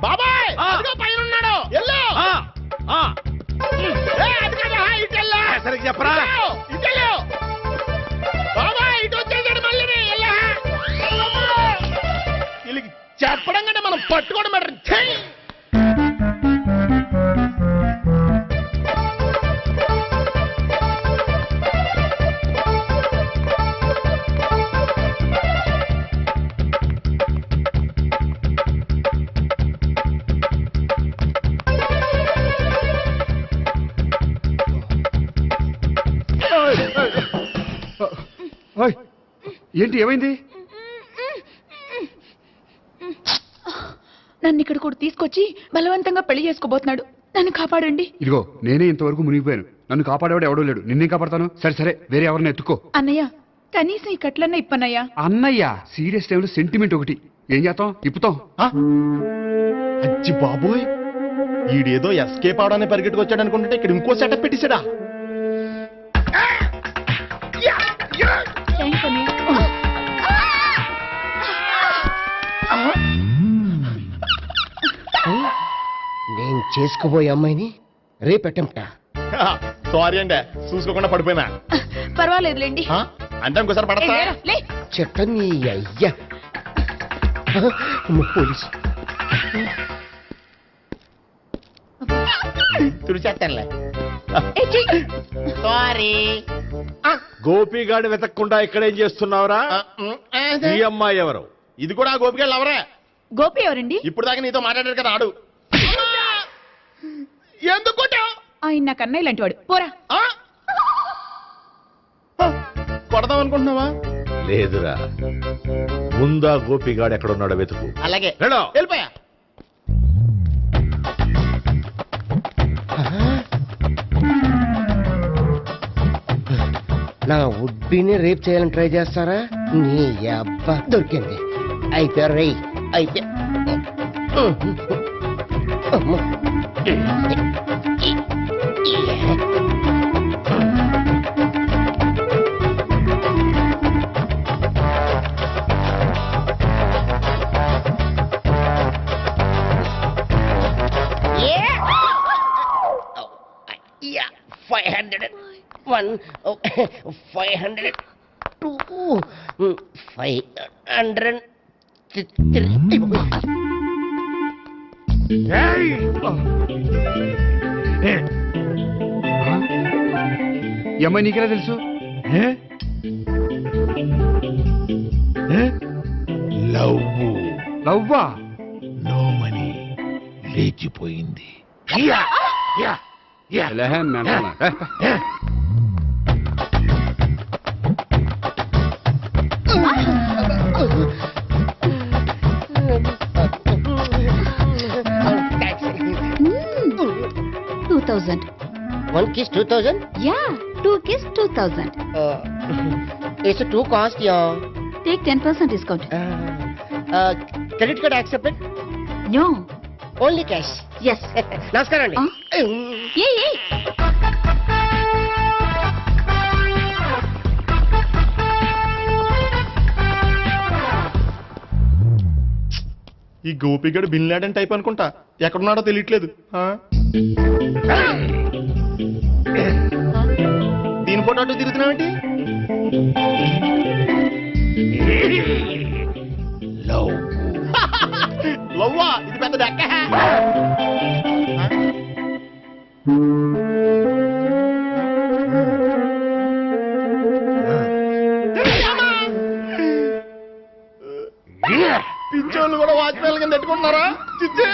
బాబాయ్ అదిగో పైన ఉన్నాడు ఎల్లో అది కదా ఇటు వెళ్ళు. సరిగ్గా చెప్పరా ఇటు వెళ్ళు. బాబాయ్ ఇటు వచ్చేసాడు మళ్ళీ వీళ్ళకి చెప్పడం కంటే మనం పట్టుకోవడం బెటర్. ఛీ! ఓయ్, ఏంటి ఏమైంది? నన్ను ఇక్కడ కూడా తీసుకొచ్చి బలవంతంగా పెళ్లి చేసుకోబోతున్నాడు. నన్ను కాపాడండి. ఇదిగో నేనే ఇంతవరకు మునిగిపోయాను. నన్ను కాపాడేవాడు ఎవడో లేడు. నిన్నే కాపాడతాను. సరే సరే, వేరే ఎవరిని ఎత్తుకో. అన్నయ్య కనీసం ఈ కట్లన్నా ఇప్పన్నయ్యా. అన్నయ్య సీరియస్ టైంలో సెంటిమెంట్ ఒకటి. ఏం చేస్తాం? ఇప్పుతాం. అచ్చి బాబోయ్, ఈడేదో ఎస్కేప్ అవడానికి పరిగెట్టుకొచ్చాడు అనుకుంటే ఇక్కడ ఇంకో సెటప్ పెట్టేశాడా? నేను చేసుకోబోయే అమ్మాయిని రేపెట్టంటా. సారీ అండి, చూసుకోకుండా పడిపోయినా. పర్వాలేదులేండి. అంటే ఇంకోసారి పడతా చెట్ట నీ అయ్యా. పోలీసు తుడిచేస్తానులే. సారీ. గోపిగాడు వెతక్కుండా ఇక్కడేం చేస్తున్నావురా? ఈ అమ్మాయి ఎవరు? ఇది కూడా గోపిగాళ్ళు ఎవరే? గోపి ఎవరండి? ఇప్పుడు దాకా నీతో మాట్లాడారు కదా ఆడు. ఎందుకు ఆయన నాకు అన్నయ్య లాంటి వాడు. పోరా. కొడదాం అనుకుంటున్నావా? లేదురా, ముందా గోపిగాడు ఎక్కడున్నాడో వెతుకు. అలాగే వెళ్ళో. వెళ్ళిపోయా. నా ఉడ్బీని రేప్ చేయాలని ట్రై చేస్తారా? నీ అబ్బా దొరికింది. అయితే రై అయితే Yeah, 500. 1, 500, 2, 500. ఈ అమ్మాయి నీకెలా తెలుసు? లవ్వా? నో మనీ, లేచిపోయింది. One kiss 2000? Yeah, 2 kiss 2000. It's a 2 cost, yeah. Take 10% discount. Credit card accepted? No. Only cash. Yes. నమస్కారం అండి. ఈ గోపిగడు బిన్ లాడెన్ టైప్ అనుకుంటా. ఎక్కడున్నాడో తెలియట్లేదు. దీని ఫోటో అటు తిరుగుతున్నావేంటి? లవ్వా? ఇది పెద్ద డెక్క. పిచ్చోళ్ళు కూడా వాచ్మెన్ కింద పెట్టుకుంటున్నారా చిచ్చే